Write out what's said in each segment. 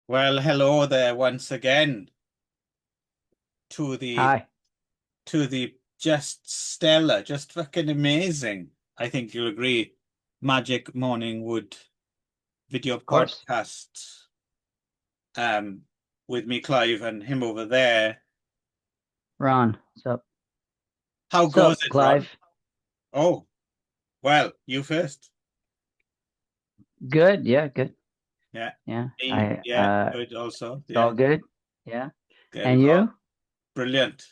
Well, hello there once again to the Hi. to the just stellar, just fucking amazing. I think you'll agree. Magic Morning Wood video Of course. podcast um with me, Clive, and him over there. Ron. So, How goes so it, Ron? Clive. Oh, well, you first. Good. Yeah, good. Yeah. Yeah. Me, yeah, good also. It's all Yeah. good. Yeah. There we And go. you? Brilliant.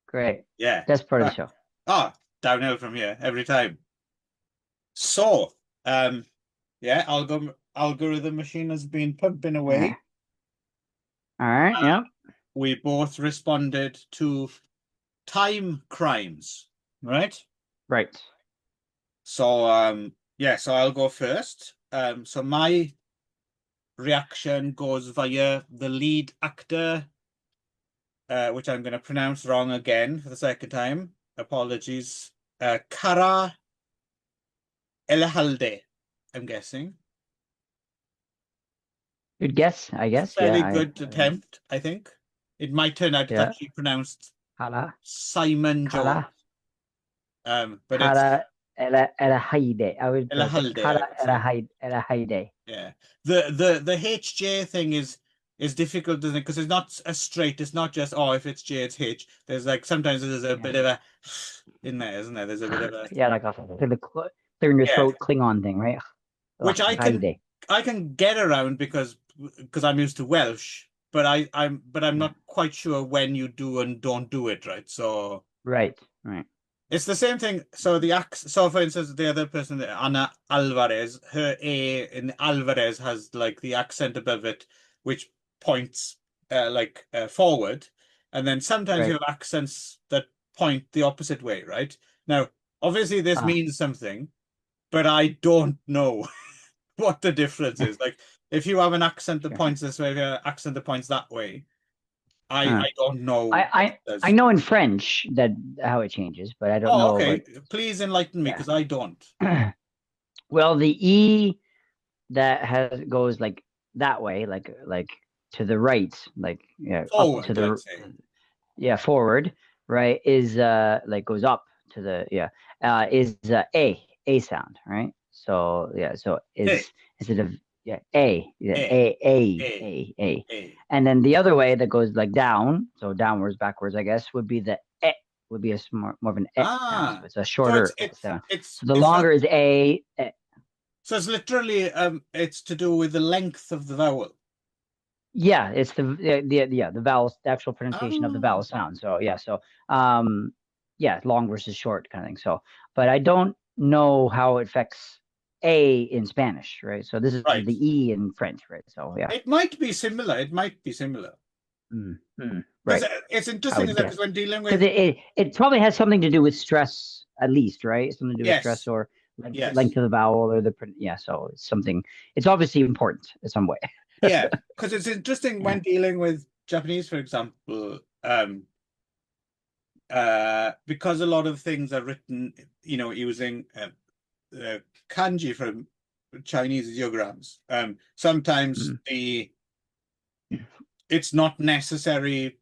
Great. Yeah. That's part of the Ah, show. downhill from here every time. So, yeah, algorithm machine has been pumping All right. away. All right. Yeah. We both responded to time crimes, right? Right. So, yeah, so I'll go first. So my reaction goes via the lead actor, which I'm going to pronounce wrong again for the second time. Apologies. Kara Elhalde, I'm guessing. Good guess, I guess. Yeah. Fairly good attempt, I think. It might turn out it's Yeah. actually pronounced Kala. Simon Jones. Kala. But it's Kala. Ela Haide. I would pronounce it Elhalde, I Kala would Ela say. Haide. Ela Haide. Yeah. The HJ thing is difficult, isn't it? Because it's not a straight, it's not just, oh, if it's J, it's H. There's like sometimes there's a Yeah. bit of a in there, isn't there? There's a bit of a Yeah, like a clear in your yeah. throat Klingon thing, right? Ela Which I can Haide. I can get around because I'm used to Welsh, but I'm Yeah. not quite sure when you do and don't do it, right? So Right. Right. it's the same thing. So so for instance, the other person, Anna Alvarez, her A in Alvarez has like the accent above it, which points forward. And then sometimes you Right. have accents that point the opposite way, right? Now, obviously this Ah. means something, but I don't know what the difference is. Like if you have an accent that Sure. points this way, if you have an accent that points that way, Uh, I don't know I, what I it I does. know in French that how it changes, but I don't Oh, know okay. about Please enlighten me yeah. because I don't. Well, the E that has goes like that way, like to the right, like yeah, up to Forward, let's say. yeah forward, right? Is like goes up to the yeah is A sound, right? So yeah, so Hey, is instead of yeah A, A, A, A. and then the other way that goes like down, so downwards, backwards, I guess, would be the would be a more of an sound. So Ah, it's a so shorter sound. So the it's not longer is A. so it's literally it's to do with the length of the vowel. Yeah, it's the vowel, the actual pronunciation of the vowel Ah, sound. So yeah, so um yeah, long versus short kind of thing. So, but I don't know how it affects A in Spanish, right? So this is right. the E in French, right? So yeah. It might be similar. It might be similar because Right. it's I interesting would is that guess because when dealing because with it probably has something to do with stress at least, right? Something to do with stress yes, or yes, length of the vowel or yeah. So it's something. It's obviously important in some way. yeah, because it's interesting Yeah. when dealing with Japanese, for example, because a lot of things are written, using kanji from Chinese ideograms. Sometimes Mm. it's not necessary,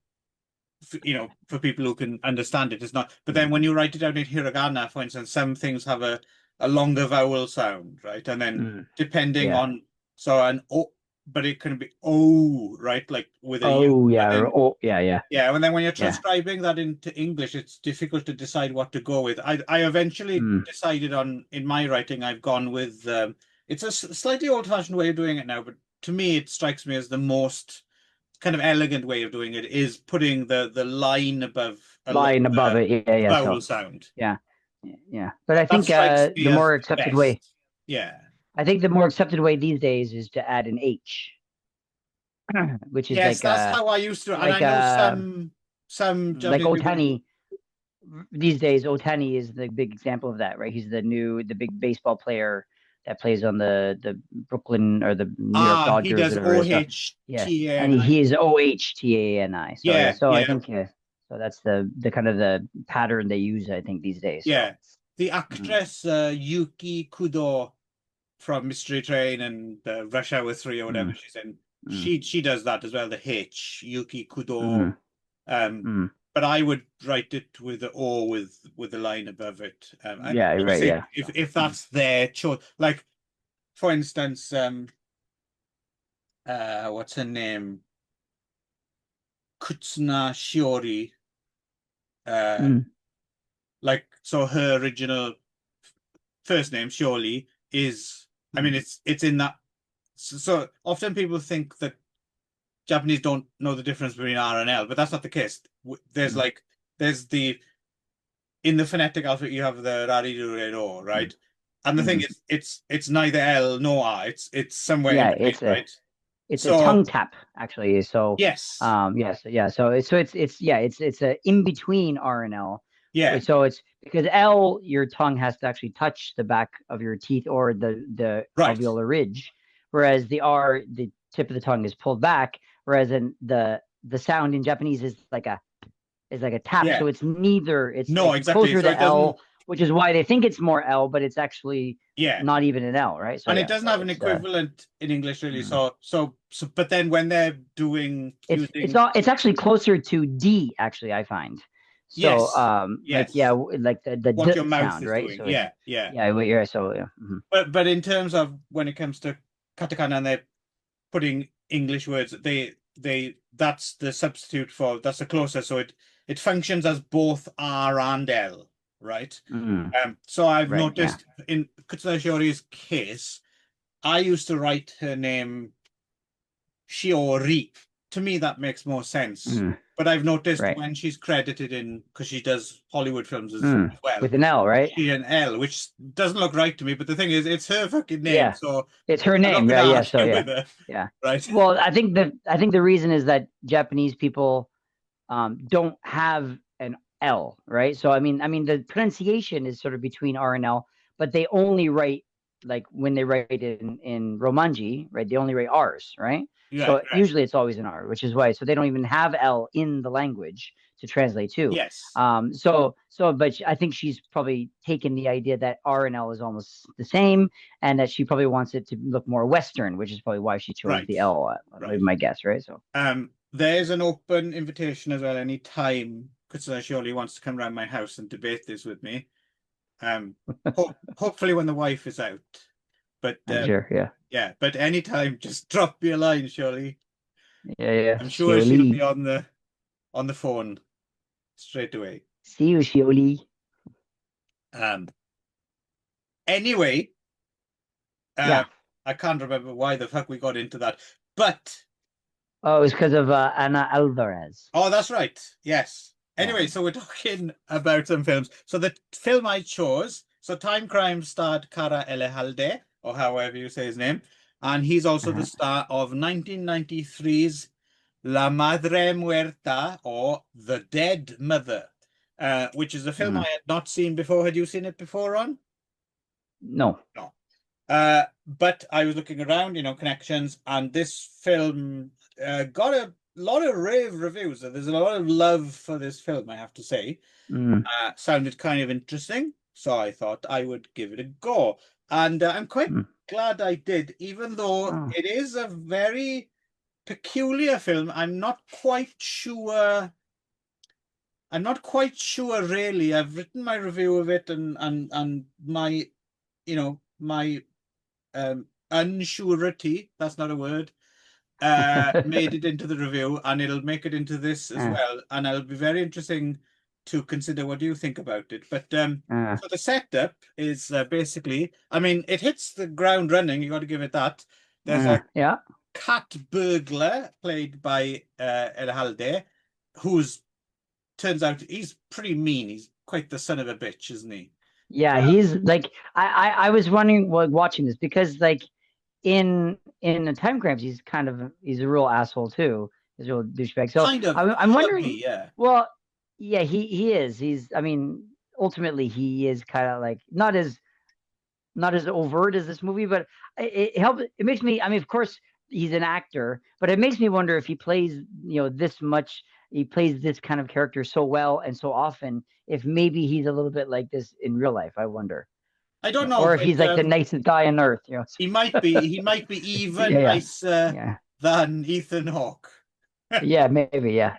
for people who can understand it. It's not. But then Mm. when you write it down in hiragana, for instance, some things have a longer vowel sound, right? And then Mm. depending Yeah. on so an o, but it can be o, right? Like with a u, Oh and yeah. then Oh yeah. Yeah. yeah, and then when you're Yeah. transcribing that into English, it's difficult to decide what to go with. I eventually Mm. decided on in my writing, I've gone with it's a slightly old-fashioned way of doing it now, but to me, it strikes me as the most kind of elegant way of doing it is putting the line above Line above the it. Yeah. Yeah. So vowel sound. yeah. Yeah. But I That think strikes me the as more the accepted way, best. Yeah. I think the more accepted way these days is to add an H, which is Yes, that's how I used to, and I like know some like Japanese people. Otani these days. Otani is the big example of that, right? He's the big baseball player that plays on the Brooklyn or the New York He Dodgers, does whatever it is. So yeah, and OHTANI. he is OHTANI. So yeah, Yeah, so I yeah. think so that's the kind of the pattern they use, I think, these days. So Yeah, the mm, actress Yuki Kudo from Mystery Train and Rush Hour 3 or whatever mm, she's in. Mm, she does that as well, the H, Yuki Kudo. mm, Um, mm. but I would write it with the O with the line above it. And Yeah, right. obviously, Yeah. So, if that's their choice, like for instance, what's her name? Kutsuna Shiori. Uh, mm, like so, her original first name surely is. I mean, mm. it's in that. So often people think that Japanese don't know the difference between R and L, but that's not the case. There's Mm, like there's the in the phonetic alphabet you have the rariru mm, right? And the thing mm. is, it's neither L nor R. It's somewhere in Yeah, between, right? it's a So tongue tap actually. So, yes, yes, yeah. So it's yeah, it's a in between R and L. yeah, So it's because L, your tongue has to actually touch the back of your teeth or the right, alveolar ridge, whereas the R, the tip of the tongue is pulled back, whereas in the sound in Japanese is like a tap. yeah, So it's neither. It's no, like exactly. closer So to it doesn't, L, which is why they think it's more L, but it's actually yeah, not even an L, right? So and it yeah, doesn't so have an it's equivalent in English really. mm. So, but then when they're doing It's using, all it's actually closer to D actually, I find. So yes, like yeah, yes, like the what D your mouth sound, is right? doing, So it's yeah, yeah. yeah, what you're so yeah. Mhm. But in terms of when it comes to katakana and they're putting English words, they that's the substitute for that's the closer. So it functions as both R and L, right? Mhm. So I've Right, yeah. noticed in Kutsuna Shiori's case, I used to write her name Shiori. To me, that makes more sense. Mhm. But I've noticed Right. when she's credited in, because she does Hollywood films as Mm. well, With an L, right? she an L, which doesn't look right to me. But the thing is, it's her fucking name, Yeah. so It's her I'm not name, going to right? Yeah, so argue yeah. with her, Yeah. right? Well, I think the reason is that Japanese people don't have an L, right? So I mean, the pronunciation is sort of between R and L, but they only write like when they write it in Romanji, right? They only write R's, right? Yeah, So right. usually it's always an R, which is why. So they don't even have L in the language to translate to. Yes, But I think she's probably taken the idea that R and L is almost the same, and that she probably wants it to look more Western, which is probably why she chose right, the L. right. Maybe my guess, right? So. There's an open invitation as well. Any time Kutsuna surely wants to come around my house and debate this with me. Hopefully when the wife is out. But I'm sure, yeah. yeah, but anytime, just drop me a line, surely. Yeah, yeah. I'm sure she'll be Shioli. on the phone straight away. See you, Shioli. Um, anyway, uh, Yeah. I can't remember why the fuck we got into that, but Oh, it's because of Ana Alvarez. oh, that's right. Yes. Yeah. Anyway, so we're talking about some films. So the film I chose, so Time Crime starred Cara Elejalde, or however you say his name, and he's also the Uh-huh. star of 1993's La Madre Muerta, or The Dead Mother, which is a film I Mm. had not seen before. Had you seen it before, Ron? No. No. But I was looking around, connections, and this film got a lot of rave reviews. There's a lot of love for this film, I have to say. Mm. Sounded kind of interesting, so I thought I would give it a go. And I'm quite Mm. glad I did, even though Oh. it is a very peculiar film. I'm not quite sure. I'm not quite sure, really. I've written my review of it, and my, my unsurety, that's not a word, made it into the review, and it'll make it into this as uh, well. And it'll be very interesting to consider what you think about it. But uh, so the setup is basically, I mean, it hits the ground running. You got to give it that. There's a yeah. cat burglar played by El Halde, who's turns out he's pretty mean. He's quite the son of a bitch, isn't he? Yeah, he's like I was wondering what watching this because like in the time cramps he's a real asshole too. He's a real douchebag. So Kind of I'm should be, wondering. yeah. Well, yeah, he is. He's I mean ultimately he is kind of like not as overt as this movie, but it helps. It makes me. I mean, of course, he's an actor, but it makes me wonder if he plays, this much. He plays this kind of character so well and so often. If maybe he's a little bit like this in real life, I wonder. I don't know, Or if he's but like the nicest guy on earth. he might be. He might be even Yeah, yeah, nicer yeah. than Ethan Hawke. Yeah, maybe. Yeah.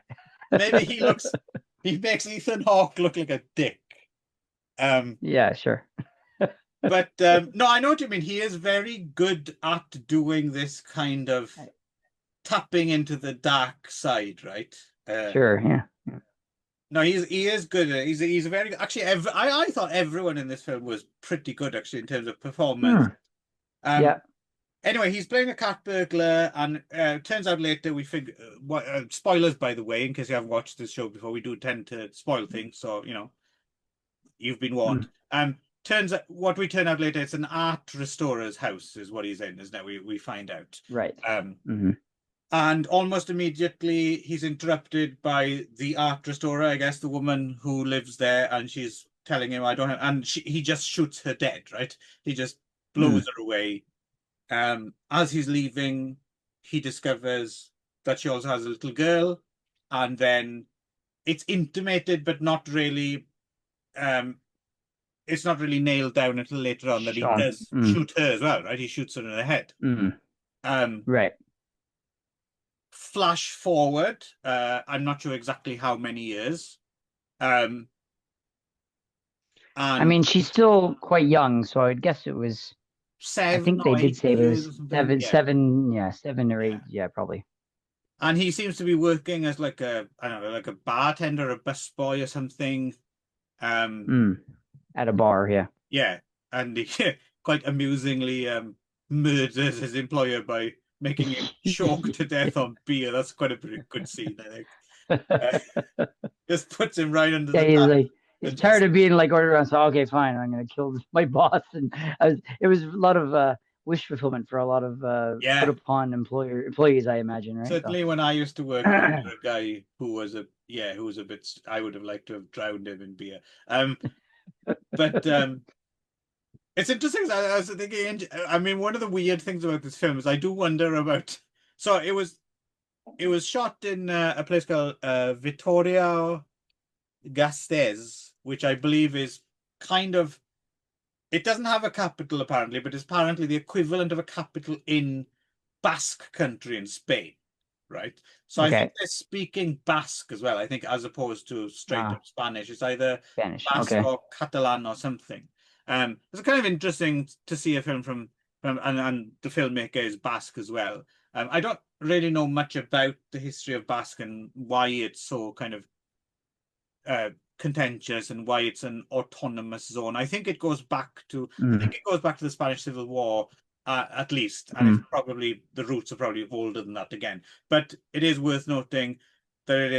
Maybe he makes Ethan Hawke look like a dick. Um, Yeah, sure. but no, I know what you mean. He is very good at doing this kind of tapping into the dark side, right? Sure. Yeah. No, he is good. He's a very actually. I thought everyone in this film was pretty good actually in terms of performance. Hmm. Um, Yeah. Anyway, he's playing a cat burglar, and turns out later we figure what spoilers by the way, in case you haven't watched this show before. We do tend to spoil things, so you know you've been warned. Hmm. Turns out what we turn out later, it's an art restorer's house, is what he's in, isn't it? We find out. Right. Um, Hmm. and almost immediately he's interrupted by the art restorer, I guess, the woman who lives there, and she's telling him, "I don't have," and he just shoots her dead, right? He just blows Hmm. her away. As he's leaving, he discovers that she also has a little girl, and then it's intimated, but not really. Um, it's not really nailed down until later on that he Sean. does shoot her as well, right? He shoots her in the head. Mm. Um, Right. Flash forward, I'm not sure exactly how many years. Um, I and mean, she's still quite young, so I'd guess it was. I seven think they or did eight say it years was or something. seven, Yeah, seven, yeah, 7 or 8, yeah. yeah, probably. And he seems to be working as like a, I don't know, like a bartender, a busboy or something. Um, Mm. At a bar, yeah. yeah, and he quite amusingly murders his employer by making him choke to death on beer. That's quite a pretty good scene, I think. Uh, just puts him right under Yeah, the he's tap like he's and tired just of being like ordered around. So okay, fine, I'm gonna kill my boss. And it was a lot of wish fulfillment for a lot of put yeah. upon employees, I imagine, right? So Certainly when I used to work under a guy who was a yeah, who was a bit I would have liked to have drowned him in beer. But it's interesting. I was thinking. I mean, one of the weird things about this film is I do wonder about. So it was shot in a place called Vitoria Gasteiz, which I believe is kind of. It doesn't have a capital apparently, but it's apparently the equivalent of a capital in Basque country in Spain, right? So I think okay, they're speaking Basque as well. I think as opposed to straight up Spanish, it's either Spanish. Basque Okay. or Catalan or something. It's kind of interesting to see a film from and the filmmaker is Basque as well. I don't really know much about the history of Basque and why it's so kind of uh, contentious and why it's an autonomous zone. I think it goes back to Mm. the Spanish Civil War at least, and it's Mm. probably the roots are probably older than that again. But it is worth noting that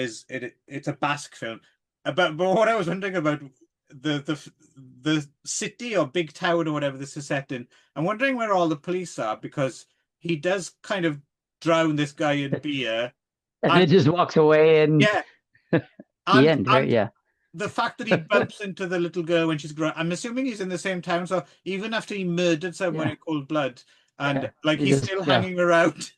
it's a Basque film. But what I was wondering about the city or big town or whatever this is set in, I'm wondering where all the police are because he does kind of drown this guy in beer, And and it just walks away and yeah, the and end, right? and Yeah. the fact that he bumps into the little girl when she's grown, I'm assuming he's in the same town. So even after he murdered someone Yeah. in cold blood, and Yeah. like He he's just still yeah. hanging around.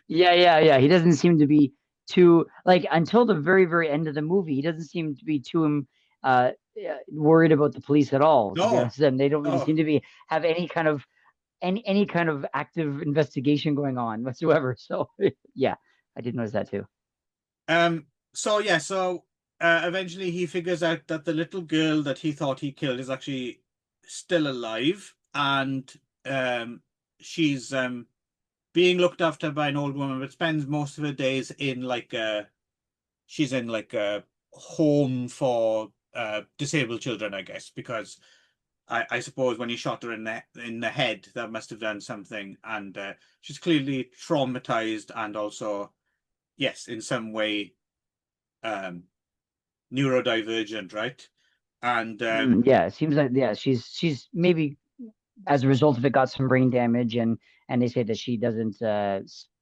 Yeah, yeah, yeah. He doesn't seem to be too like until the very, very end of the movie. He doesn't seem to be too worried about the police at all. To be No, honest with them, they don't really no. seem to be have any kind of active investigation going on whatsoever. So yeah, I did notice that too. So yeah, so eventually he figures out that the little girl that he thought he killed is actually still alive, and she's being looked after by an old woman, but spends most of her days in like a she's in like a home for disabled children, I guess, because I suppose when he shot her in the head, that must have done something, and she's clearly traumatized and also, yes, in some way um, neurodivergent, right? And Yeah, it seems like yeah, she's maybe as a result of it got some brain damage and they say that she doesn't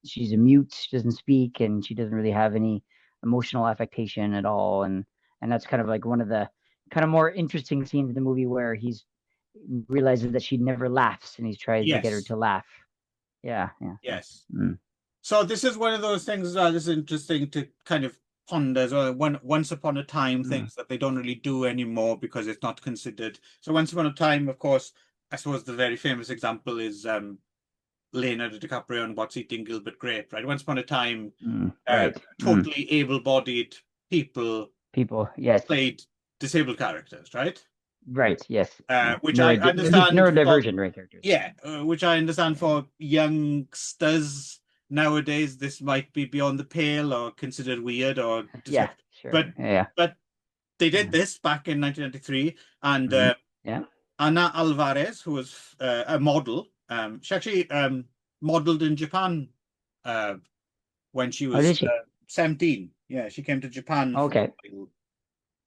she's a mute, she doesn't speak and she doesn't really have any emotional affectation at all and that's kind of like one of the kind of more interesting scenes in the movie where he's realizes that she never laughs and he tries to get her yes, to laugh. Yeah, yeah. So yes. mm, So this is one of those things as well. This is interesting to kind of ponder as well. Once upon a time, mm, things that they don't really do anymore because it's not considered. So once upon a time, of course, I suppose the very famous example is Leonardo DiCaprio and What's Eating Gilbert Grape, right? Once upon a time, Right. totally able-bodied people People, yes. played disabled characters, right? Right, yes. Yeah. Which I At least understand for, neurodivergent, right, characters. yeah, which I understand for youngsters nowadays, this might be beyond the pale or considered weird or Yeah, but sure. Yeah. but they did Yeah. this back in 1993, and Yeah. Ana Alvarez, who was a model, she actually modeled in Japan uh, when she Oh, was did she? 17. Yeah, she came to Japan for Okay. a while.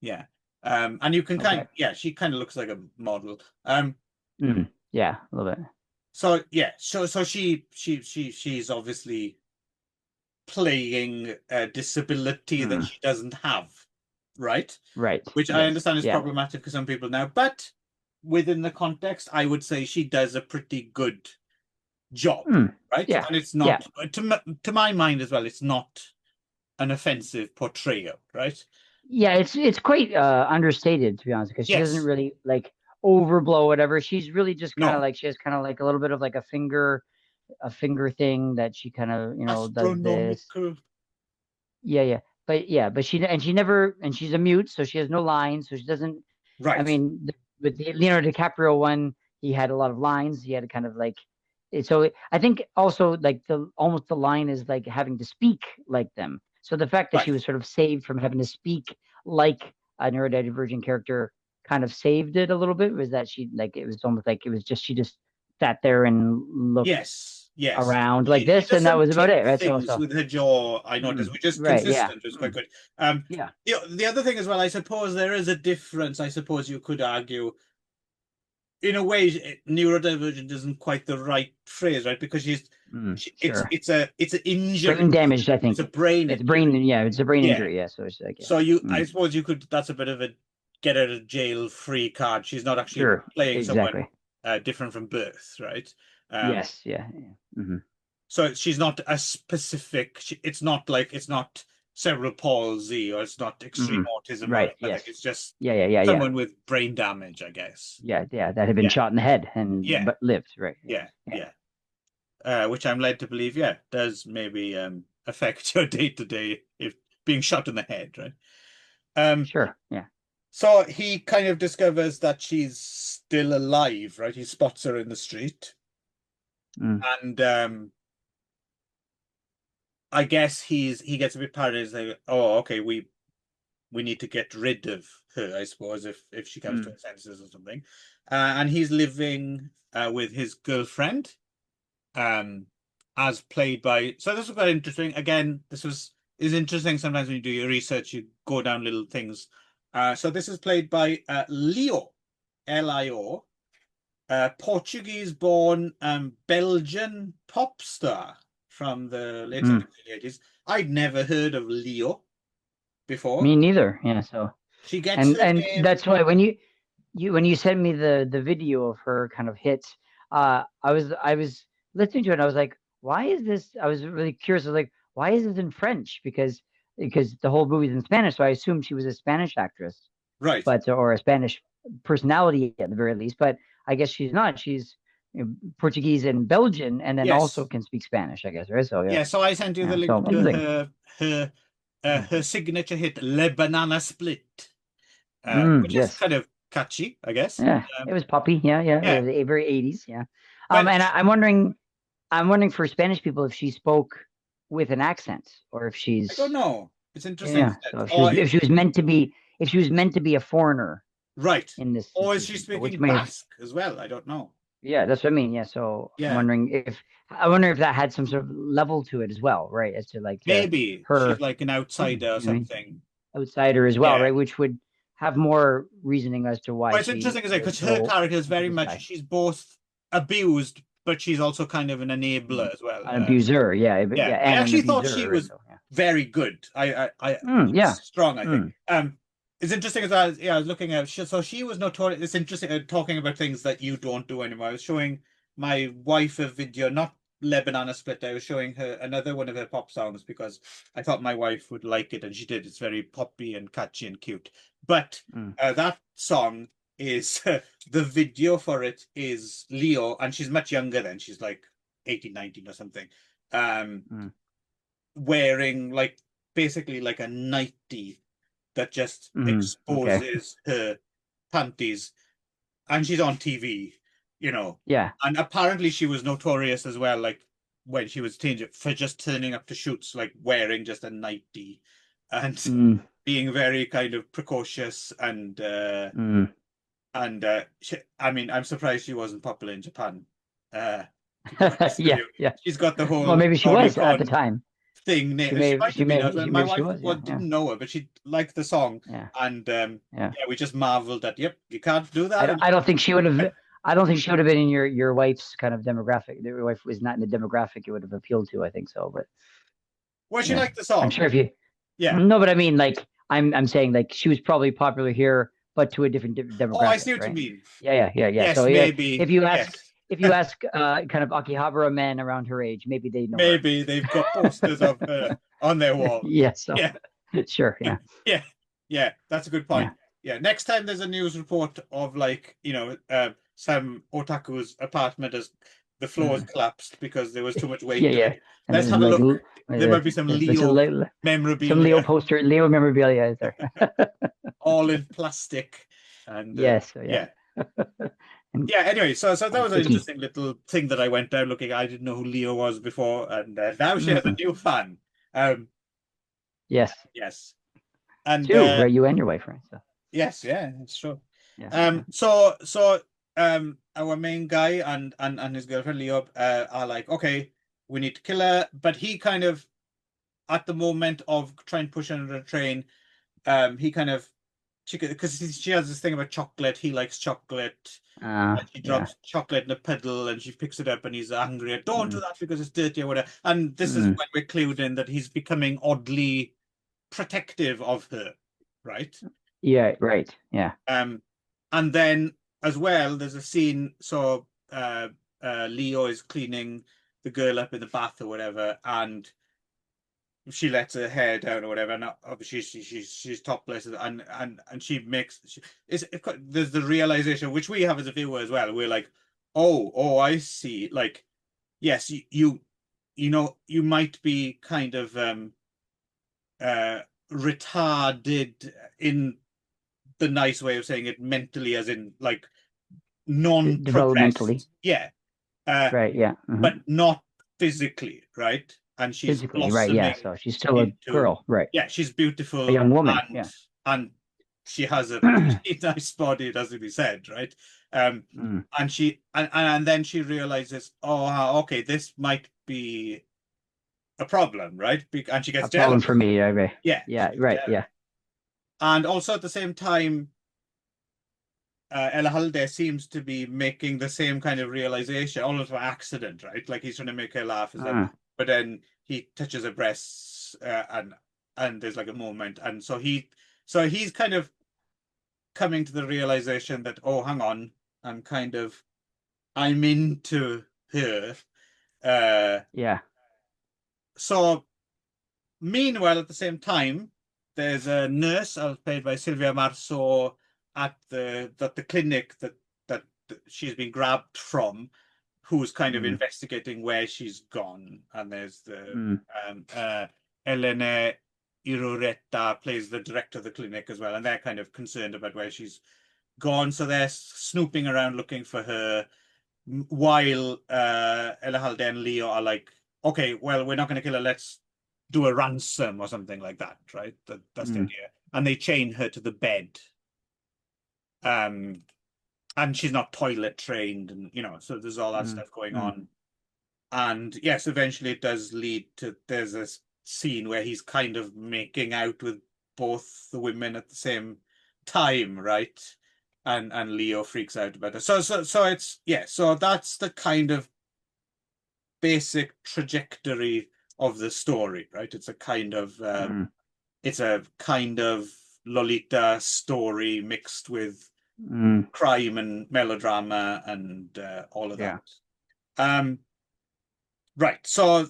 Yeah. And you can Okay. she kind of looks like a model. Yeah, a little bit. So yeah, so she's obviously playing a disability that she doesn't have, right? Right. Which I Yes. understand is Yeah. problematic for some people now, but within the context, I would say she does a pretty good job, right? Yeah. And it's Yeah. not, to my mind as well, it's not an offensive portrayal, right? Yeah, it's quite understated, to be honest, because she doesn't Yes. really like overblow whatever. She's really just kind of No. like she has kind of like a little bit of like a finger thing that she kind of, does this. Astronomical. Yeah, but she never, and she's a mute, so she has no lines, so she doesn't. I Right. mean, with the Leonardo DiCaprio one, he had a lot of lines. He had kind of like, so I think also like the line is like having to speak like them. So the fact that she Right. was sort of saved from having to speak like a neurodivergent character kind of saved it a little bit. Was that she like it was almost like it was just she just sat there and looked Yes. Yes. around like She this, does and that some was about tick it, right? things So with her jaw, I noticed, which is right, yeah, consistent, which is quite good. Um, yeah. the other thing as well, I suppose there is a difference, I suppose you could argue, in a way, neurodivergent isn't quite the right phrase, right? Because Sure. it's an injury. Brain damaged, I It's think. a brain It's injury. brain, yeah, it's a brain Yeah. injury, yeah. So it's like, yeah. So I suppose you could, that's a bit of a get out of jail free card. She's not actually Sure, playing someone exactly. different from birth, right? Yes, yeah, yeah. So she's not a specific, it's not cerebral palsy or it's not extreme autism or Right, anything. yes. It's just Yeah. someone with brain damage, I guess. Yeah, that had been Yeah. shot in the head and Yeah. but lived, right? Yeah. Yeah. Which I'm led to believe, does maybe affect your day to day if being shot in the head, right? Sure, yeah. So he kind of discovers that she's still alive, right? He spots her in the street, and I guess he gets a bit paranoid. He's like, oh, okay, we need to get rid of her, I suppose, if she comes to her senses or something. And he's living with his girlfriend, as played by. So this was quite interesting. Again, is interesting. Sometimes when you do your research, you go down little things. So this is played by Leo, Lio, Portuguese-born Belgian pop star from the late 70s, 80s. I'd never heard of Leo before. Me neither. Yeah, so She gets her and name. that's why when you sent me the video of her kind of hits, I was listening to it and I was like, why is this? I was really curious. I was like, why is this in French? Because the whole movie's in Spanish, so I assumed she was a Spanish actress, Right. but or a Spanish personality at the very least. But I guess she's not. She's Portuguese and Belgian, and then also Yes. can speak Spanish, I guess, right? So Yeah, so I sent you the yeah. link So to interesting. her signature hit, Le Banana Split, which is Yes. kind of catchy, I guess. Yeah, it was poppy. Yeah. Yeah. Very 80s. Yeah. But And I'm wondering for Spanish people if she spoke with an accent or if I don't she's know. It's interesting. yeah. So if she was meant to be a foreigner right. in this Or is she situation, which speaking may have Basque as well? I don't know. yeah, that's what I mean. Yeah. So Yeah. I wonder if that had some sort of level to it as well, right? As to like Maybe she's her like an outsider or something. outsider as well, Yeah. right? Which would have more reasoning as to why But it's she interesting, isn't it? Because the her whole character is very this much, guy. she's both abused, but she's also kind of an enabler as well. An abuser, yeah, I and an actually thought abuser, she right? was So, yeah. very good. Yeah. Strong, I think. It's interesting as I was looking at. So she was notorious. It's interesting talking about things that you don't do anymore. I was showing my wife a video, not Le Banana Split. I was showing her another one of her pop songs because I thought my wife would like it, and she did. It's very poppy and catchy and cute. But that song is the video for it is Leo, and she's much younger then. She's like 1819 or something, Mm. wearing like basically like a nightie that just Okay. exposes her panties, and she's on TV, Yeah. and apparently she was notorious as well, like when she was a teenager, for just turning up to shoots like wearing just a nightie and Mm. being very kind of precocious Mm. I mean, I'm surprised she wasn't popular in Japan. To be honest with Yeah. you, Yeah. she's got the Well, whole maybe she was at the Oricon time. thing. She She may. might She have been. may. My Maybe she wife was. Yeah. Yeah. didn't know her, but she liked the song, Yeah. and Yeah. yeah, we just marveled that. Yep, you can't do I that. don't. I don't think she would have. I don't think she would have been in your wife's kind of demographic. Your wife was not in the demographic it would have appealed to. I think so, but Well, she yeah, liked the I'm song. sure if you. Yeah. No, but I mean, like, I'm saying, like, she was probably popular here, but to a different Oh, I demographic, see what you right? mean. Yeah. So Yes, yeah, maybe. if you ask, Yes, kind of Akihabara men around her age, maybe they know her. maybe they've got posters of her on their wall. Yeah. So Yeah, sure. Yeah. yeah, yeah. That's a good Yeah. point. Yeah, next time there's a news report of like some otaku's apartment as the floors Mm. collapsed because there was too much Yeah. weight to Yeah. it. And Let's there's have a like look. There might be some there's been Leo some Leo memorabilia, poster, Leo memorabilia is there. all in plastic, and Yes. So yeah. yeah. And Yeah, anyway, so that was an icky. interesting little thing that I went down looking at. I didn't know who Leo was before, and now she has a Mm. new fan. Um, Yes. yes, and Two, right? You and your wife, right? So yes, yeah, it's true. yeah. Yeah. So our main guy and his girlfriend Leo are like, okay, we need to kill her, but he kind of at the moment of trying to push her under a train, he kind of because she has this thing about chocolate. He likes chocolate. And she Yeah. drops chocolate in a puddle and she picks it up and he's angry. Don't do Mm. that because it's dirty or whatever. And this is Mm. when we're clued in that he's becoming oddly protective of her, right? Yeah. Right. Yeah. Um, and then as well, there's a scene. So Leo is cleaning the girl up in the bath or whatever, and she lets her hair down or whatever, and obviously she's topless, and she makes there's the realization which we have as a viewer as well. We're like, oh, I see. Like, yes, you might be kind of uh retarded in the nice way of saying it, mentally, as in like Developmentally. non-progressed, yeah, Right. Yeah. but not physically, right? And she's Physically. Right. Yeah. blossoming So she's still a into, girl. Right. yeah, she's A beautiful, young woman. and Yeah. and she has a pretty nice body, it has to be said, right? Mm. And and then she realizes, oh, okay, this might be a problem, right? And she A gets problem jealous. for me. Right. Yeah, she Yeah. gets Right. jealous. Yeah. And also at the same time, El Halde seems to be making the same kind of realization, almost by accident, right? Like he's trying to make her laugh and stuff, Uh, but then he touches her breasts, and there's like a moment, and so he's kind of coming to the realization that, oh, hang on, I'm into her. Uh, yeah. so meanwhile, at the same time, there's a nurse, played by Sylvia Marceau, at the clinic that she's been grabbed from, who's kind of Mm. investigating where she's gone. And there's the Mm. Elena Irureta plays the director of the clinic as well, and they're kind of concerned about where she's gone. So they're snooping around looking for her, while Elahald and Leo are like, okay, well, we're not going to kill her. Let's do a ransom or something like that, right? That's the Mm. idea. And they chain her to the bed. And she's not toilet trained, and so there's all that Mm. stuff going Mm. on. And yes, eventually it does lead to there's a scene where he's kind of making out with both the women at the same time, right? And Leo freaks out about it. So it's, yeah, so that's the kind of basic trajectory of the story, right? Mm. It's a kind of Lolita story mixed with Mm. crime and melodrama and all of that. Yeah. Um, right. So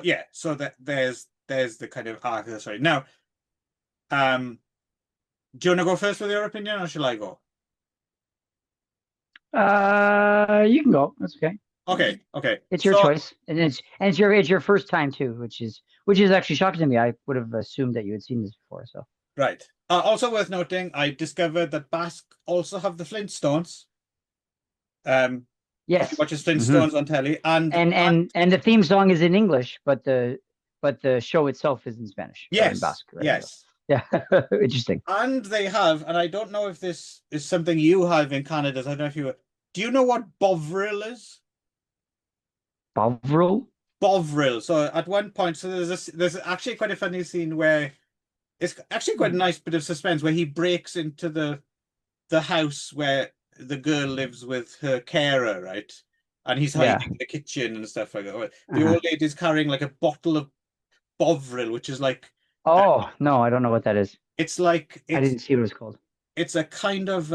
yeah. So that there's the kind of arc of the story. Now, do you want to go first with your opinion, or shall I go? You can go. That's okay. Okay. It's your choice, and it's your first time too, which is actually shocking to me. I would have assumed that you had seen this before. So Right. Also worth noting, I discovered that Basque also have the Flintstones. If you yes, watch Flintstones on telly, and the theme song is in English, but the show itself is in Spanish or in yes, Basque, right? So, yes. yeah, interesting. And they have, and I don't know if this is something you have in Canada. I don't know if you do you know what Bovril is? Bovril? Bovril. So at one point, so there's actually quite a funny scene where it's actually quite a nice bit of suspense where he breaks into the house where the girl lives with her carer, right? And he's Yeah. hiding in the kitchen and stuff like that. The Uh-huh. old lady's carrying like a bottle of Bovril, which is like Oh no, I don't know what that is. it's like I didn't see what it was called. it's a kind of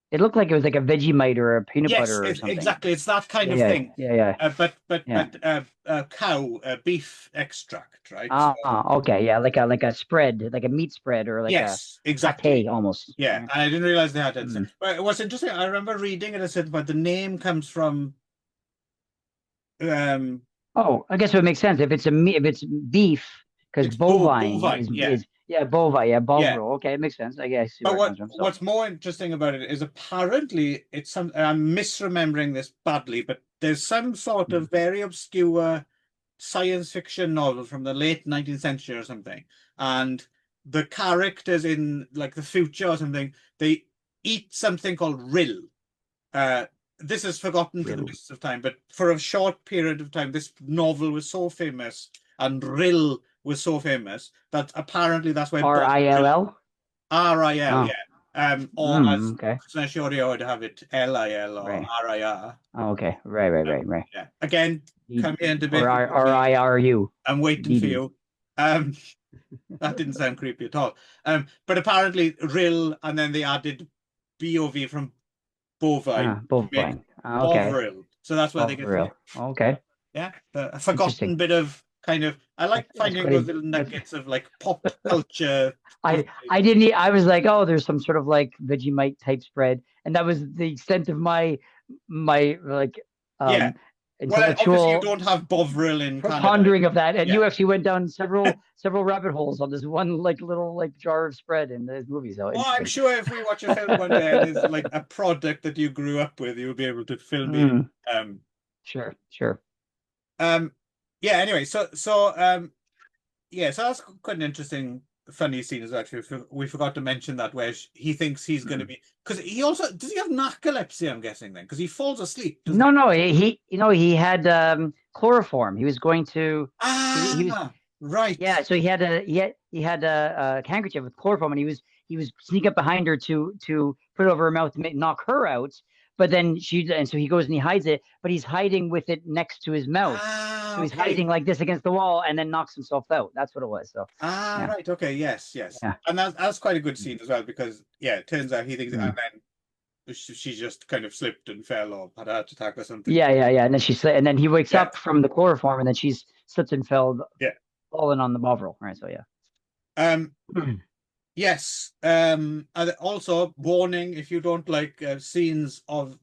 It looked like it was like a Vegemite or a peanut yes, butter or it's something. exactly it's that kind Yeah, of yeah, thing. yeah, yeah, yeah. Cow beef extract, right? So, Ah, okay, yeah, like a spread, like a meat spread or like a yes, exactly. pate almost. Yeah, Yeah. and I didn't realize they had it. Mm. But what's interesting, I remember reading it. I said, but the name comes from um Oh, I guess it would make sense if it's if it's beef, because it's bovine bovine, yeah, is yeah bovine, yeah, yeah. bovril. Okay, it makes sense. I guess I see But where it comes from. So what's more interesting about it is apparently it's some I'm misremembering this badly, but there's some sort mm, of very obscure science fiction novel from the late 19th century or something, and the characters in like the future or something, they eat something called rill. Uh, this is forgotten to the rill, mists of time, but for a short period of time, this novel was so famous and rill was so famous that apparently that's where Bob Rill. RIL, Oh, yeah. Or as okay, Shorty would have it, LIL or right. RIR. Oh, okay, right. Yeah. Again, D, come here and or debate me with me. RIRU. I'm waiting for DD. you. Um, that didn't sound creepy at all. But apparently RIL and then they added BOV from bovine to make Bovine. Okay, Bovril. So that's where they get the name. bovril. Okay, Yeah. A interesting. forgotten bit of kind of I like That's finding quite those little that's nuggets of like pop culture. I didn't I was like, oh, there's some sort of like Vegemite type spread, and that was the extent of my like Yeah. um Well, obviously you intellectual don't have Bovril in Canada. pondering of that, and Yeah. you actually went down several rabbit holes on this one like little like jar of spread in this movie. So Well, I'm interesting. sure if we watch a film one day and there's like a product that you grew up with, you'll be able to fill me in. Mm, sure. Um, yeah. Anyway, yeah, so that's quite an interesting, funny scene as well. Actually, we forgot to mention that where he thinks he's going to Mm. be because he also does he have narcolepsy? I'm guessing then because he falls asleep, doesn't he? No, he had chloroform. He was going to he was Ah, right. Yeah, so he had a handkerchief with chloroform, and he was sneak up behind her to put it over her mouth to knock her out. But then so he goes and he hides it, but he's hiding with it next to his mouth. So he's Okay. hiding like this against the wall, and then knocks himself out. That's what it was. So yeah, Right. Okay. Yes. yeah, And that's quite a good scene as well because yeah, it turns out he thinks, and mm. then she just kind of slipped and fell or had a heart attack or something. Yeah. And then and then he wakes Yeah. up from the chloroform, and then she's slipped and fell, Yeah. fallen on the Bovril. Right. So yeah. Um. Yes. And also warning if you don't like scenes of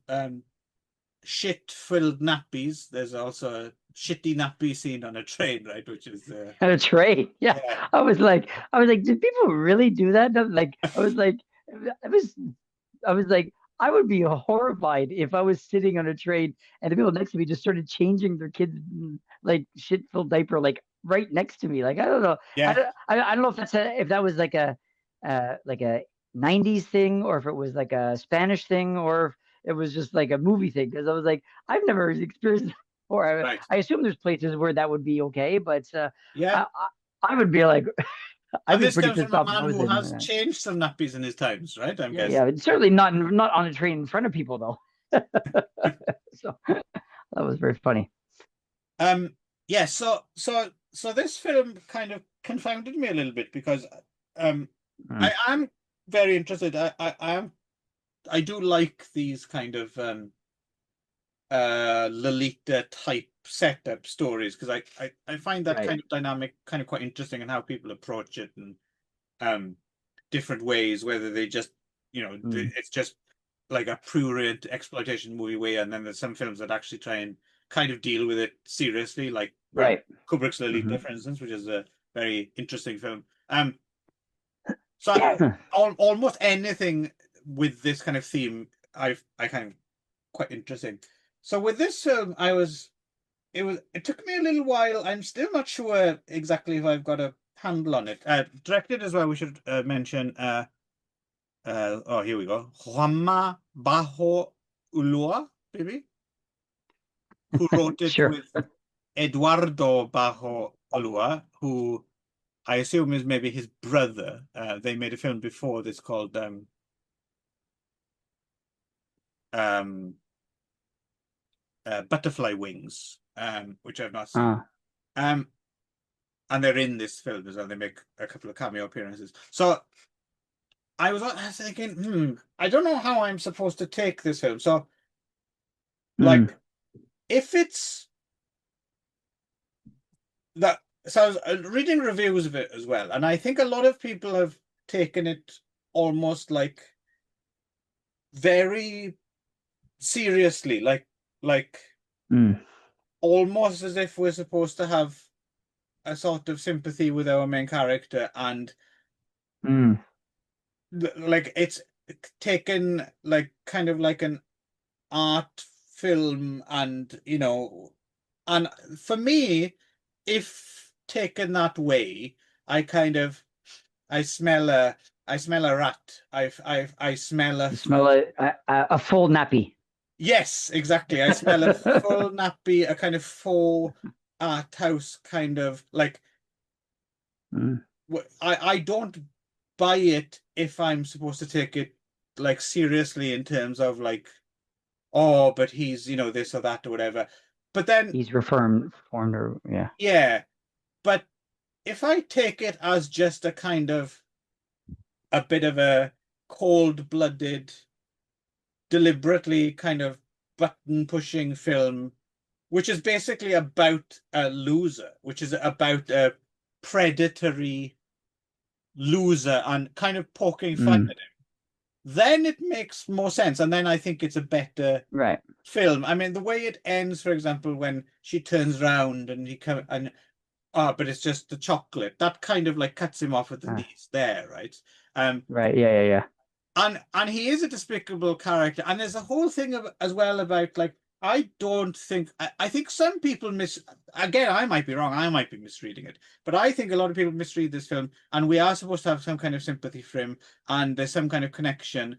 shit-filled nappies. There's also a shitty nappy scene on a train, right? Which is And a tray. Yeah. yeah. I was like, did people really do that? Like, I was like, I would be horrified if I was sitting on a train and the people next to me just started changing their kids like shit filled diaper like right next to me. Like I don't know. Yeah. I don't know if that was like a 90s thing or if it was like a Spanish thing or if it was just like a movie thing because I was like I've never experienced it before. Right. I assume there's places where that would be okay, but Yeah. I would be like I'd And be this pretty comes from pissed a off if I man was who in has changed some nappies in his times, right? I'm yeah, guessing. yeah. Certainly not on a train in front of people though. So that was very funny. Um, yeah, so this film kind of confounded me a little bit because Mm, I am very interested. I do like these kind of Lolita type setup stories because I find that right. kind of dynamic kind of quite interesting and how people approach it and um different ways, whether they just Mm, it's just like a prurient exploitation movie way, and then there's some films that actually try and kind of deal with it seriously, like Right. Kubrick's Lolita, for instance, which is a very interesting film. So almost anything with this kind of theme, I kind of quite interesting. So with this film, it took me a little while. I'm still not sure exactly if I've got a handle on it. Directed as well, we should mention. Oh, here we go. Juanma Bajo Ulloa, maybe, who wrote it Sure. with Eduardo Bajo Ulloa, who I assume is maybe his brother. They made a film before this called Butterfly Wings, which I've not seen. And they're in this film as well. They make a couple of cameo appearances. So I was thinking, I don't know how I'm supposed to take this film. So, like, if it's that, so I was reading reviews of it as well, and I think a lot of people have taken it almost like very seriously, like almost as if we're supposed to have a sort of sympathy with our main character, and like it's taken like kind of like an art film, and and for me, if taken that way, I smell a rat. I smell a You smell a full nappy. Yes, exactly. I smell a full nappy, a kind of faux art house kind of like. I don't buy it if I'm supposed to take it like seriously in terms of like, oh, but he's this or that or whatever. But then he's reformed or yeah. But if I take it as just a kind of a bit of a cold-blooded, deliberately kind of button-pushing film, which is basically about a loser, which is about a predatory loser and kind of poking fun at him, then it makes more sense. And then I think it's a better film. I mean, the way it ends, for example, when she turns around and but it's just the chocolate, that kind of like cuts him off at the knees there, right? Right, yeah. And he is a despicable character. And there's a whole thing as well about like, I think some people again, I might be wrong, I might be misreading it, but I think a lot of people misread this film, and we are supposed to have some kind of sympathy for him, and there's some kind of connection.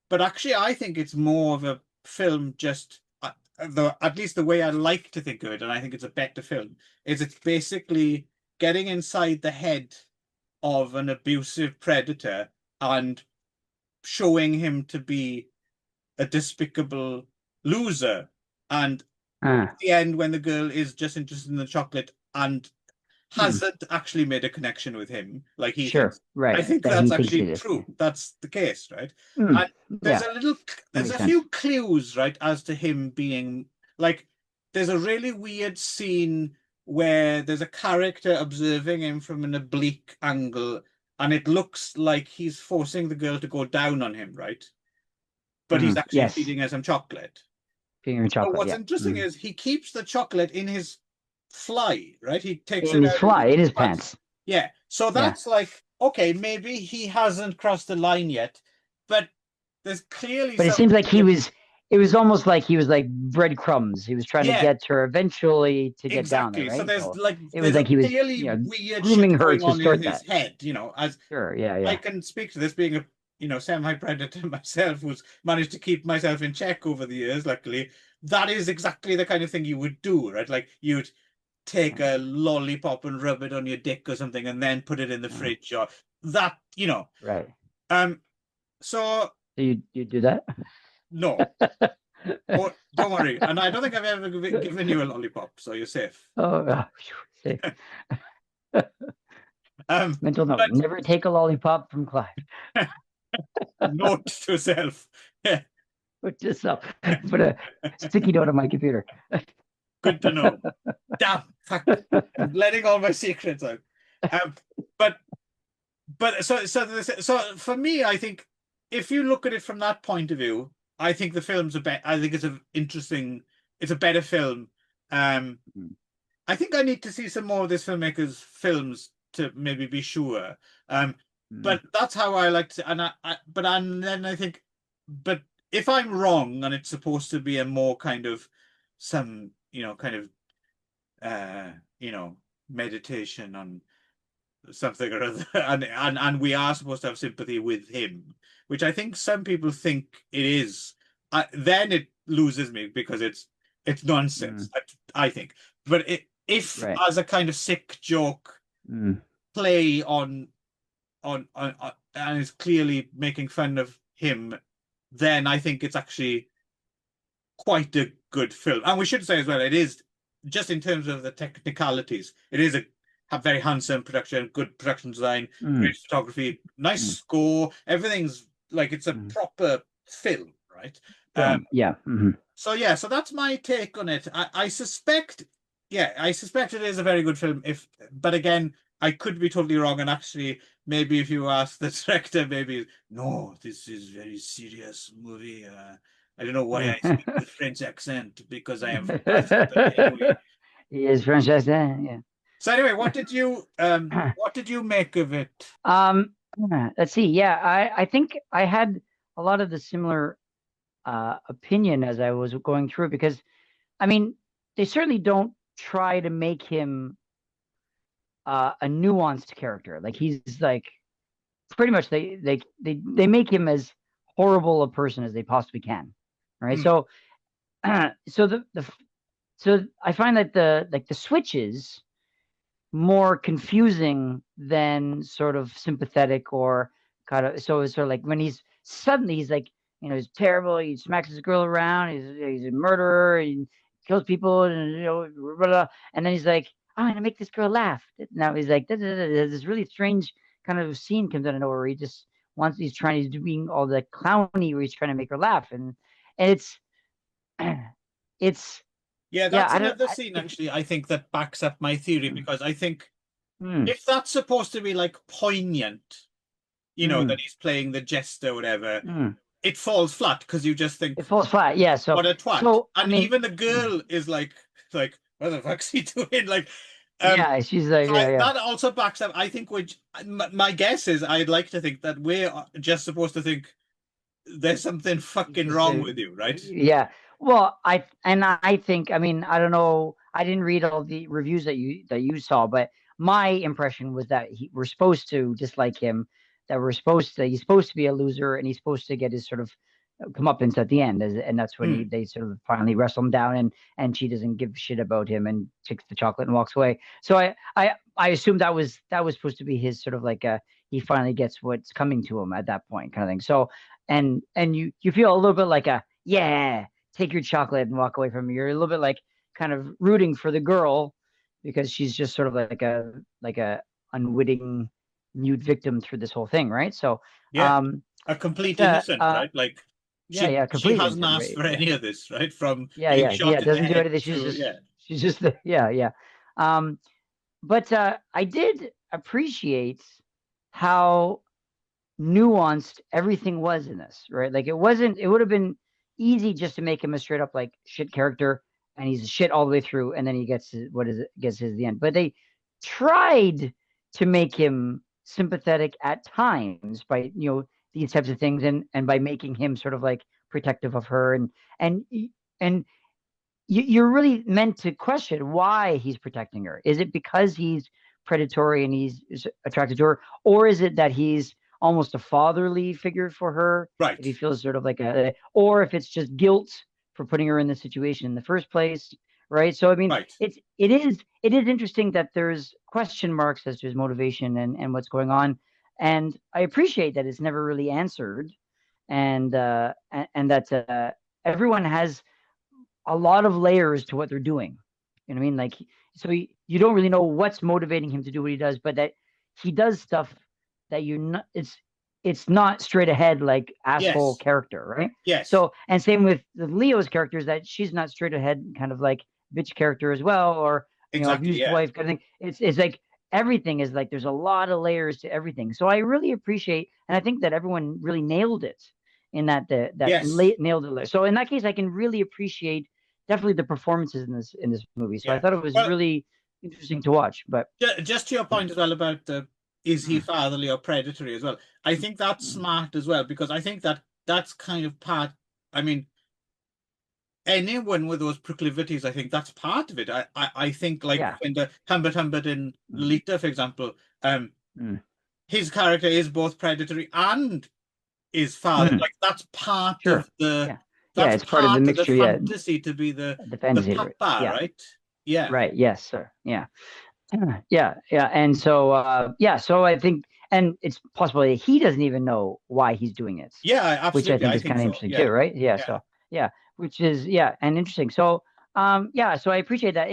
But actually, I think it's more of a film just, at least the way I like to think of it, and I think it's a better film, is it's basically getting inside the head of an abusive predator and showing him to be a despicable loser. And at the end, when the girl is just interested in the chocolate and hasn't actually made a connection with him, like he thinks, right. I think that's actually true. That's the case, right? And there's there's a few clues, right, as to him being like, there's a really weird scene where there's a character observing him from an oblique angle, and it looks like he's forcing the girl to go down on him, right? But he's actually feeding her some chocolate. Feeding her chocolate. But what's interesting is he keeps the chocolate in his fly, right? He takes in it his out fly, in his pants. Yeah. So that's like, okay, maybe he hasn't crossed the line yet, but there's clearly. But it seems like it was almost like he was like breadcrumbs. He was trying to get her eventually to get down there, right? So there's it was like he was clearly weird grooming shit her going to on start in his that. head, as I can speak to this being a semi-predator myself, who's managed to keep myself in check over the years, luckily. That is exactly the kind of thing you would do, right? Like you'd take a lollipop and rub it on your dick or something and then put it in the fridge, or that, Right. So you do that? No. Oh, don't worry. And I don't think I've ever given you a lollipop, so you're safe. Oh, safe. Mental note: but never take a lollipop from Clive. Note to self. Yeah. Note to self. Put a sticky note on my computer. Good to know. Damn, fuck. I'm letting all my secrets out. But so for me, I think if you look at it from that point of view, I think the film's a bet. I think it's a interesting. It's a better film. Um, Mm. I think I need to see some more of this filmmaker's films to maybe be sure. Um, Mm. but that's how I like to. And then I think, but if I'm wrong and it's supposed to be a more kind of some, kind of, uh, you know, meditation on something or other, and we are supposed to have sympathy with him, which I think some people think it is. Then it loses me because it's nonsense. Mm. I think, but if Right. as a kind of sick joke Mm. play on and is clearly making fun of him, then I think it's actually quite a good film. And we should say as well, it is just in terms of the technicalities, it is a very handsome production, good production design, Mm. great photography, nice Mm. score. Everything's like it's a Mm. proper film, right? Film. Yeah. Hmm. So yeah, so that's my take on it. I suspect, yeah, I suspect it is a very good film. But again, I could be totally wrong. And actually, maybe if you ask the director, maybe no, this is very serious movie. I don't know why I speak with French accent because I am from France. But anyway, He is Francesca. Yeah. so anyway, what did you make of it? Um, let's see. Yeah, I think I had a lot of the similar opinion as I was going through because I mean they certainly don't try to make him a nuanced character. Like he's like pretty much they make him as horrible a person as they possibly can. Right. Hmm. So so so I find that the switches more confusing than sort of sympathetic or kind of so it's sort of like when he's like he's terrible, he smacks his girl around, he's a murderer, he kills people and blah, blah, and then he's like, oh, I'm gonna make this girl laugh. Now he's like this really strange kind of scene comes out of nowhere where he just wants he's doing all the clowny where he's trying to make her laugh and it's Yeah, yeah that's I don't another I, scene it, actually, I think that backs up my theory mm, because I think mm, if that's supposed to be like poignant, that mm, he's playing the jester or whatever, mm. it falls flat because you just think, It falls flat. Yeah. what a twat. I And mean, even the girl is like, what the fuck's he doing? Like, um, yeah, she's like, so yeah, yeah. that also backs up. I think which my guess is I'd like to think that we're just supposed to think there's something He's fucking just wrong a, with you, right? yeah. Well, I think, I mean, I don't know. I didn't read all the reviews that you saw, but my impression was that we're supposed to dislike him. That he's supposed to be a loser, and he's supposed to get his sort of comeuppance at the end, and that's when Hmm. they sort of finally wrestle him down, and she doesn't give shit about him and takes the chocolate and walks away. So I assumed that was supposed to be his sort of like a he finally gets what's coming to him at that point kind of thing. So and you feel a little bit like a yeah, take your chocolate and walk away from me. You're a little bit like kind of rooting for the girl because she's just sort of like a unwitting nude victim through this whole thing, right? So Yeah, um a but complete innocent, right? Like yeah, she yeah, she complete hasn't innocent, asked right? for Yeah. any of this, right? From Yeah, being yeah, yeah. shot in the Doesn't do head anything. to yeah. She's just yeah, yeah. Um, but I did appreciate how nuanced everything was in this, right? Like it would have been easy just to make him a straight up like shit character and he's shit all the way through and then he gets gets his the end. But they tried to make him sympathetic at times by these types of things and by making him sort of like protective of her and and you're really meant to question why he's protecting her. Is it because he's predatory and he's attracted to her, or is it that he's almost a fatherly figure for her? If Right, he feels sort of like or if it's just guilt for putting her in the situation in the first place, right? So I mean, right. it is interesting that there's question marks as to his motivation and what's going on, and I appreciate that it's never really answered, and that everyone has a lot of layers to what they're doing. You know what I mean? Like, so you don't really know what's motivating him to do what he does, but that he does stuff that you're not. It's not straight ahead like asshole Yes, character, right? yes, So, and same with the Leo's characters that she's not straight ahead, kind of like bitch character as well, or exactly. abused Yeah, wife kind of thing. It's like everything is like there's a lot of layers to everything. So I really appreciate, and I think that everyone really nailed it in that Yes. nailed it. So in that case, I can really appreciate definitely the performances in this movie. So I Yeah. thought it was Well, really interesting to watch. But just to your point as well about the is he mm, fatherly or predatory as well. I think that's mm, smart as well because I think that that's kind of part. I mean, anyone with those proclivities, I think that's part of it. I think like yeah, when the Humbert in mm, Lolita, for example, mm, his character is both predatory and is father. mm, Like that's part of sure, the yeah, yeah, it's part of the the mixture. Yeah, fantasy to be the the fantasy, papa, yeah, right? Yeah. right, yes, sir, yeah. Yeah, yeah. And so yeah, so I think and it's possible that he doesn't even know why he's doing it, Yeah, which I absolutely. think I is think kind of so. interesting too, Yeah. right? Yeah, Yeah. so yeah, which is yeah, and interesting. So yeah, so I appreciate that.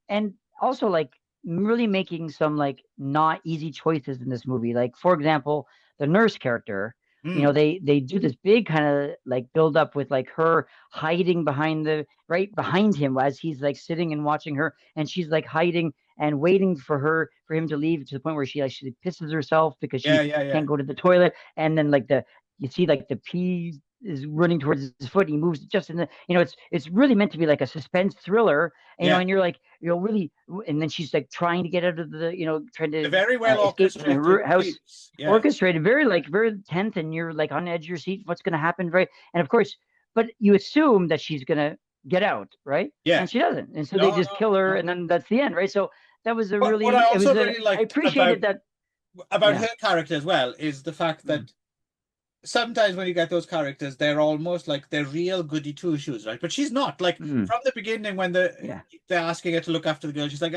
And also like really making some like not easy choices in this movie. Like for example, the nurse character, Mm. they do this big kind of like build up with like her hiding behind the right behind him as he's like sitting and watching her, and she's like hiding and waiting for him to leave to the point where she actually pisses herself because Yeah, she yeah, yeah. can't go to the toilet, and then like the you see like the pee is running towards his foot and he moves just in the it's really meant to be like a suspense thriller, Yeah. and you're like really, and then she's like trying to get out of the trying A to very well escape from orchestrated her house, piece. Yeah. orchestrated very like very tense, and you're like on the edge of your seat, what's going to happen, right? And of course, but you assume that she's going to get out, right? Yeah. And she doesn't, and so they No, just no, kill her, no. and then that's the end, right? So that was a What I really, it also was a, really I liked appreciated that. about Yeah. her character as well is the fact Mm, that sometimes when you get those characters, they're almost like they're real goody two shoes, right? But she's not. Like mm, from the beginning, when yeah. they're asking her to look after the girl, she's like,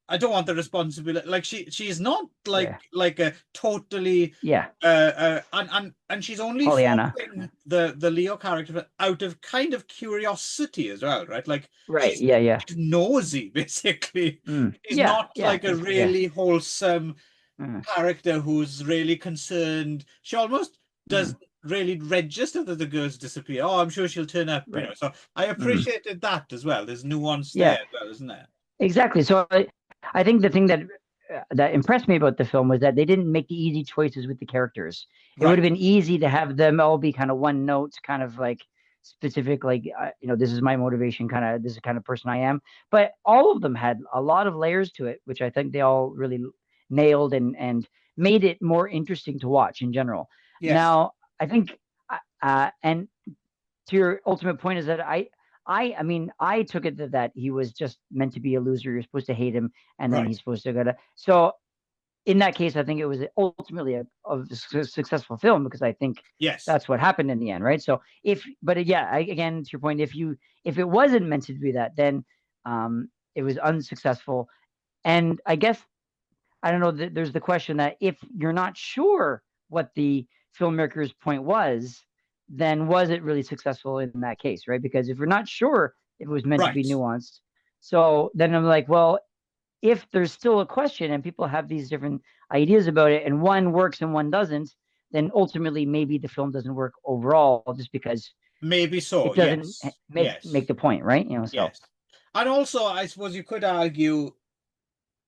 I don't want the responsibility. Like she's not Yeah. like a totally Yeah. and she's only Pollyanna. following the Leo character out of kind of curiosity as well, right? Like Right. Yeah. Yeah. she's nosy, basically. She's Yeah. not Yeah. like a Basically. Yeah. really wholesome Mm, character who's really concerned. She almost mm, doesn't really register that the girls disappear. Oh, I'm sure she'll turn up, right. So I Mm, appreciated that as well. There's nuance there yeah. as well, isn't there? Exactly. So I think the thing that that impressed me about the film was that they didn't make the easy choices with the characters. It would have Right. been easy to have them all be kind of one note, kind of like specific, like this is my motivation, kind of this is the kind of person I am. But all of them had a lot of layers to it, which I think they all really nailed and made it more interesting to watch in general. Yes. Now, I think, and to your ultimate point is that I mean, I took it that he was just meant to be a loser. You're supposed to hate him, and then Right. he's supposed to go to. So in that case, I think it was ultimately a successful film because I think Yes. that's what happened in the end, right? So but yeah, again, to your point, if it wasn't meant to be that, then it was unsuccessful. And I guess I don't know. There's the question that if you're not sure what the filmmaker's point was, then was it really successful in that case, right? Because if we're not sure if it was meant to be Right. nuanced, so then I'm like, well, if there's still a question and people have these different ideas about it, and one works and one doesn't, then ultimately maybe the film doesn't work overall just because Maybe so. it doesn't Yes. make Yes. the point, right? So Yes. And also, I suppose you could argue,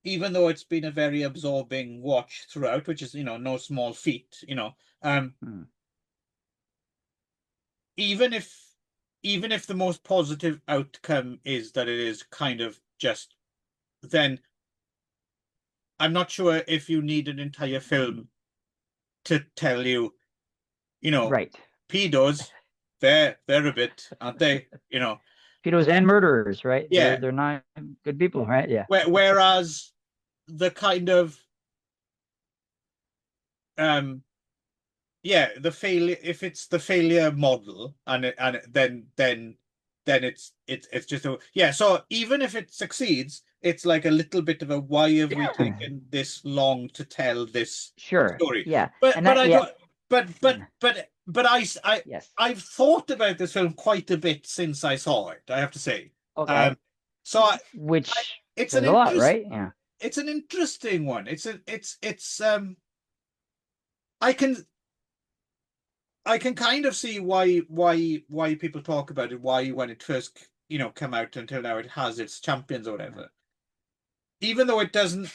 even though it's been a very absorbing watch throughout, which is, no small feat, hmm, even if even if the most positive outcome is that it is kind of just then I'm not sure if you need an entire film to tell you, you know, right. pedos, they're a bit, aren't they? Pedos and murderers, right? Yeah. They're not good people, right? Yeah. Whereas the kind of um yeah, the failure if it's the failure model then it's just yeah, so even if it succeeds, it's like a little bit of a why have we taken this long to tell this Sure. story? Yeah. But And but that, I yeah. don't but Yes. I've thought about this film quite a bit since I saw it, I have to say. Okay. Um so I Which it's says an a lot, interest right? Yeah. it's an interesting one. It's I can I can kind of see why people talk about it, why when it first come out until now it has its champions or whatever. Even though it doesn't,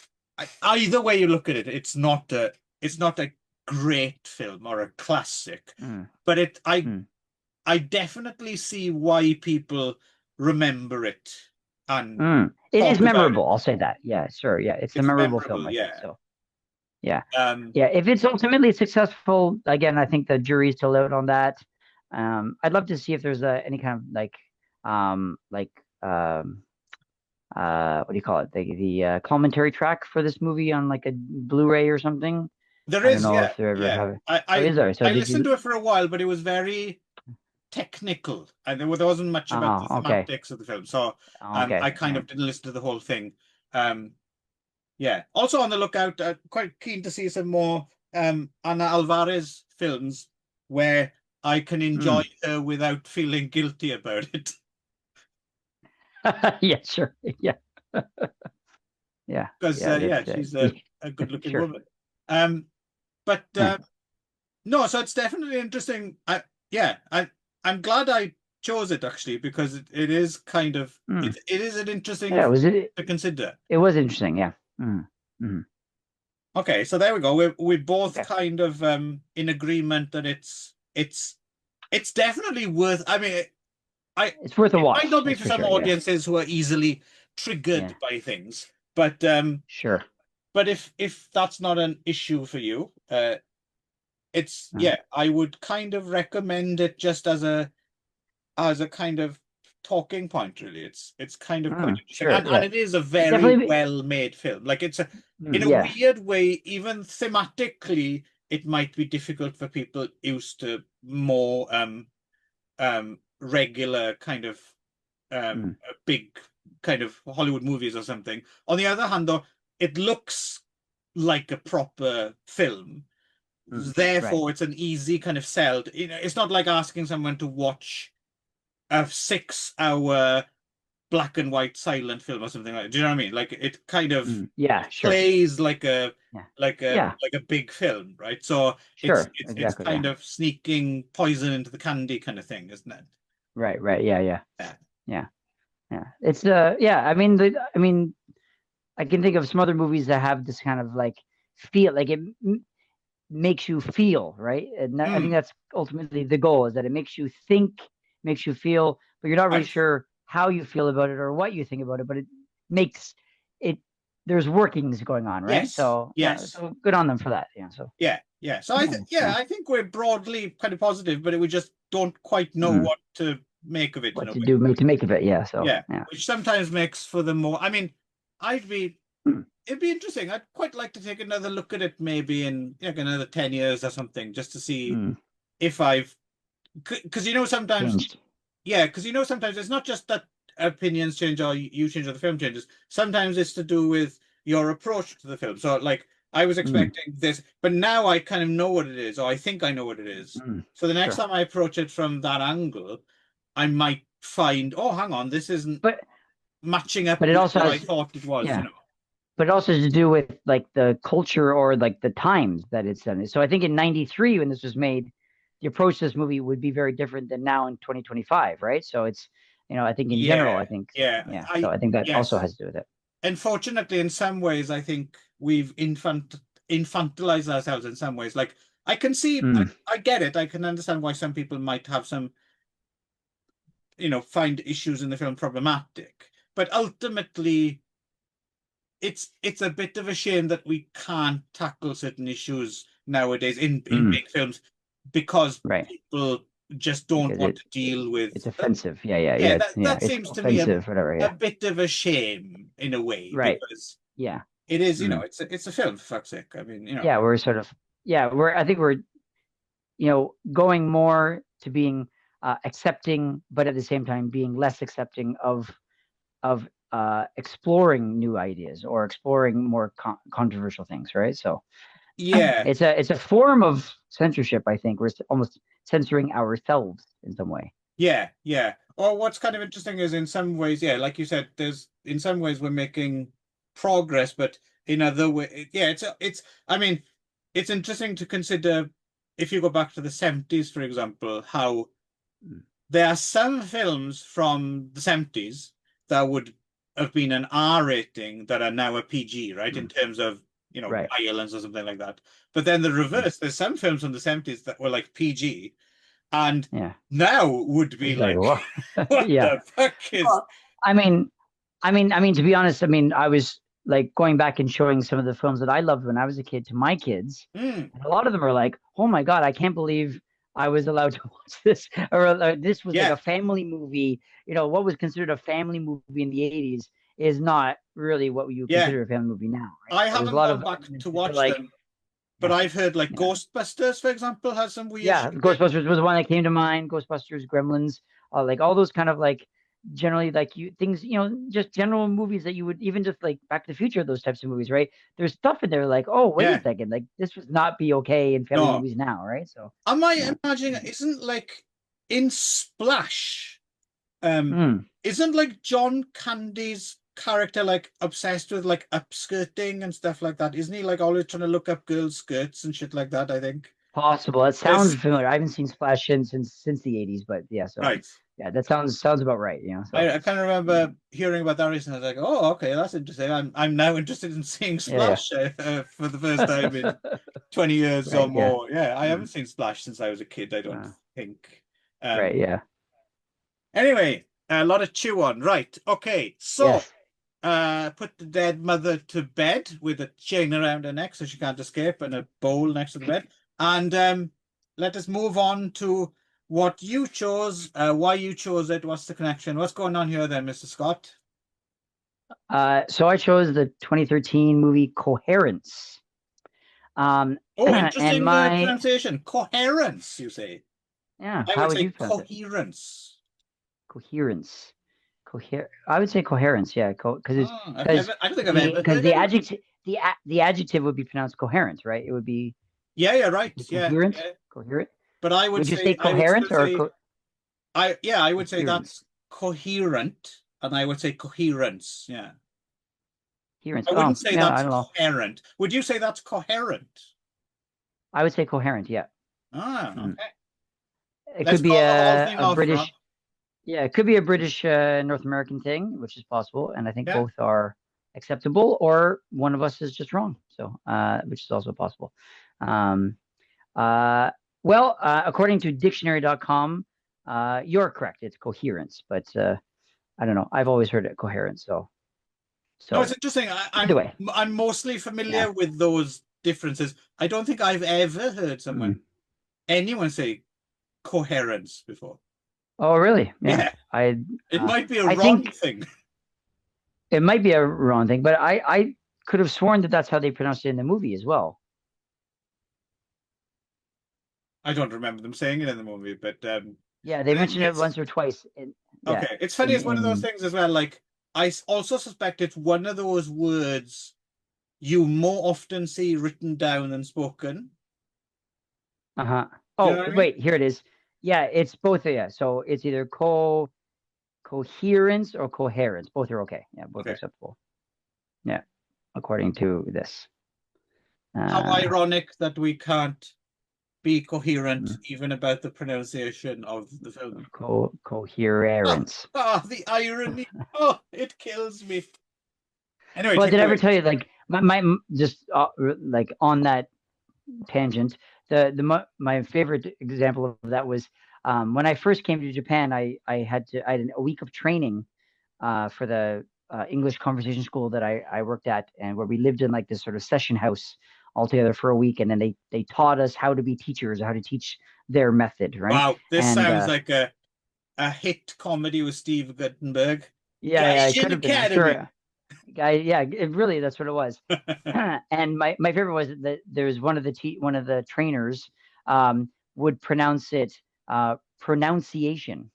either way you look at it, it's not a great film or a classic, Mm, but mm, I definitely see why people remember it and mm. It is talk about it. memorable. I'll say that. Yeah, sure. Yeah, it's a It's memorable film, memorable, I think. yeah. So yeah, Um, yeah. If it's ultimately successful, again, I think the jury's still out on that. I'd love to see if there's any kind of like um, what do you call it? The commentary track for this movie on like a Blu-ray or something. there I don't is, know yeah, if there ever yeah. have. Oh, is there? So I did listened you? to it for a while, but it was very technical, and there wasn't much about the Oh, okay, thematics of the film. So okay, I kind yeah. of didn't listen to the whole thing. Um, yeah. Also on the lookout, quite keen to see some more Ana Alvarez films where I can enjoy Mm. her without feeling guilty about it. Yeah, sure. Yeah, yeah, Because yeah. yeah, That's she's yeah, a good-looking sure. woman. Um, but Yeah. no, so it's definitely interesting. Yeah, I'm glad I chose it actually because it is kind of Mm. it is an interesting Yeah, to consider. it was interesting. Yeah. Mm. Mm. Okay, so there we go. We're both Okay. kind of in agreement that it's definitely worth. I mean, I It's worth a it might watch. not be That's for for some sure. Yeah. audiences who are easily Yeah. triggered by things, Sure. but if that's not an issue for you, it's Mm. yeah, I would kind of recommend it just as a kind of talking point, really. It's kind of quite Mm. interesting. Sure. And Yeah. it is a It very definitely. well made film. Like it's a in a Yeah. weird way, even thematically, it might be difficult for people used to more regular kind of Mm. big kind of Hollywood movies or something. On the other hand, though, it looks like a proper film. Mm. Right. Therefore, it's an easy kind of sell. You know, it's not like asking someone to watch a 6 hour black and white silent film or something like that. Do you know what I mean? Like it kind of Mm. Yeah. Sure. plays like a Yeah. Yeah. like a big film, right? So Sure. it's Exactly. Yeah. kind of sneaking poison into the candy kind of thing, isn't it? Right. Right. Yeah. Yeah. Yeah. Yeah. Yeah. It's yeah. I mean, I can think of some other movies that have this kind of like feel like makes you feel, right? And I think Mm, that's ultimately the goal is that it makes you think, makes you feel, but you're not really right. sure how you feel about it or what you think about it, but it makes it there's workings going on, right? Yes. So yeah, Yes. so good on them for that. Yeah. So Yeah. Yeah. So yeah, yeah, yeah. I think we're broadly kind of positive, but we just don't quite know Mm. what to make of it in What a to way. do, make to make of it. Yeah. So Yeah. yeah. Which sometimes makes for the more, I mean, I'd be Mm. it'd be interesting. I'd quite like to take another look at it maybe in like another 10 years or something, just to see Mm. if I've because sometimes Changed. yeah, because sometimes it's not just that opinions change or you change or the film changes. Sometimes it's to do with your approach to the film. So like I was Mm. expecting this, but now I kind of know what it is, or I think I know what it is. Mm. So the next Sure. time I approach it from that angle, I might find, oh, hang on, this isn't But matching up it with also what I has thought it was, yeah. But it also has to do with like the culture or like the times that it's done. So I think in '93 when this was made, the approach to this movie would be very different than now in 2025, right? So it's I think in general, Yeah, I think yeah. yeah. So I think that also Yes. has to do with it. Unfortunately, in some ways, I think we've infantilized ourselves in some ways. Like I can see, Mm, I get it. I can understand why some people might have some, find issues in the film problematic. But ultimately, it's a bit of a shame that we can't tackle certain issues nowadays in mm, big films because right. people just don't Because want to deal it's with. offensive. Yeah, yeah, Yeah, yeah. Yeah, that it's seems to me offensive, whatever. a Yeah. bit of a shame in a way Right. because Yeah. it is, Mm. it's a film for fuck's sake. I mean, Yeah, we're sort of we're I think we're going more to being accepting, but at the same time being less accepting of exploring new ideas or exploring more controversial things, right? So yeah, it's a form of censorship, I think. We're almost censoring ourselves in some way. yeah, yeah. Or what's kind of interesting is in some ways, yeah, like you said, there's in some ways we're making progress, but in other way, yeah, I mean, it's interesting to consider if you go back to the 70s, for example, how Mm, there are some films from the 70s that would have been an R rating that are now a PG, right? In mm, terms of Right. violence or something like that. But then the reverse, there's some films from the 70s that were like PG, and Yeah. now would be It's like, like, well, what yeah. the fuck is? Well, I mean, to be honest, I was like going back and showing some of the films that I loved when I was a kid to my kids. Mm, And a lot of them are like, "Oh my God, I can't believe I was allowed to watch this," or this was like yeah, a family movie. What was considered a family movie in the 80s is not really what you yeah. consider a family movie now, right? I So there's a haven't lot gone of back arguments to which are watch like, them, but yeah, I've heard like yeah. Ghostbusters, for example, has some weird Yeah, shit in it. Ghostbusters was the one that came to mind. Ghostbusters, Gremlins, like all those kind of like generally like you things, just general movies that you would even just like Back to the Future, those types of movies, right? There's stuff in there like, oh, wait a Yeah, second, like this would not be okay in family no. movies now, right? So, Am I yeah. imagining isn't like in Splash? Um, Mm, isn't like John Candy's character like obsessed with like upskirting and stuff like that? Isn't he like always trying to look up girls' skirts and shit like that? I think. possible. It sounds It's familiar. I haven't seen Splash since the 80s, but yeah, so right. yeah, that sounds about right, so I kind of yeah. remember hearing about that recently. I was like, oh, okay, that's interesting. I'm now interested in seeing Yeah, Splash for the first time in yeah. 20 years or Right, yeah. more. Yeah, I haven't Mm, seen Splash since I was a kid, I don't uh, think. right, yeah. Anyway, a lot of chew on. Right. Okay. So, Yes. put the dead mother to bed with a chain around her neck so she can't escape and a bowl next to the bed. And let us move on to what you chose, why you chose it, what's the connection? What's going on here then, Mr. Scott? So I chose the 2013 movie Coherence. Oh, And interesting my pronunciation. Coherence, you say. yeah, I how would would say you pronounce it? coherence. Coherence. I would say coherence, yeah, Oh, because I don't think I've the ever because heard the anyone. adjective the adjective would be pronounced coherence, right? It would be Yeah, yeah, right. Yeah, coherent, yeah. coherent. But Would you say I would coherent still or say I would say coherence? that's coherent, and I would say coherence. Yeah. Coherence. I Oh, wouldn't say yeah, I that's don't know. coherent. Would you say that's coherent? I would say coherent, yeah. Ah, Mm. okay. It Let's could be call the whole thing a off, Rob. British, yeah, it could be a British North American thing, which is possible, and I think Yeah. both are acceptable, or one of us is just wrong. So, which is also possible. Um, uh, well, according to dictionary.com, you're correct. It's coherence, but I don't know. I've always heard it coherence. So, No, it's so interesting. either way, I'm mostly yeah. familiar with those differences. I don't think I've ever heard Mm. anyone say coherence before. Oh, really? Yeah. Yeah, it might be a I wrong think thing. it might be a wrong thing, but I could have sworn that that's how they pronounced it in the movie as well. I don't remember them saying it in the movie, but Yeah, they mentioned it it's once or twice. Yeah, okay. It's funny. It's one of those in things as well. Like also suspect it's one of those words you more often see written down than spoken. uh-huh. Do you know Oh, what I mean? wait, here it is. Yeah, it's both. Yeah, so it's either coherence or coherence. Both are okay. Yeah, both are Okay. acceptable. Yeah, according to this. How Uh, ironic that we can't be coherent mm, even about the pronunciation of the film. Ah, coherence. the irony. Oh, it kills me. Anyway, Well, take did it I ever away. tell you like my just like on that tangent. My favorite example of that was when I first came to Japan. I had a week of training for the English conversation school that I worked at, and where we lived in like this sort of session house all together for a week, and then they taught us how to be teachers, how to teach their method, right? Wow, this And sounds like a hit comedy with Steve Guttenberg. yeah, it Gaijin could have been. I'm Academy. sure. Yeah, it really that's what it was. And my favorite was that there's one of the trainers would pronounce it pronunciation,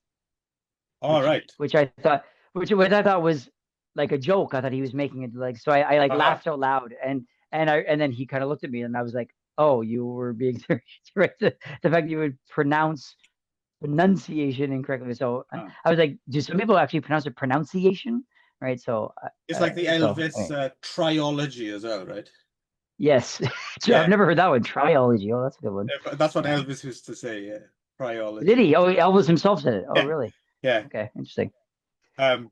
All right. which I thought was like a joke. I thought he was making it like so. I like Uh-huh. laughed out loud, and then he kind of looked at me, and I was like, "Oh, you were being serious, right? The fact you would pronounce pronunciation incorrectly." So Uh, I was like, "Do some people actually pronounce it pronunciation?" Right? So it's like the so Elvis anyway. triology as well, right? Yes. I've Yeah, never heard that one. Triology. Oh, that's a good one. that's what Yeah. Elvis used to say. Yeah, Did triology. he? Oh, Elvis himself said it. Oh, Yeah, really? yeah. Okay. Interesting. Um,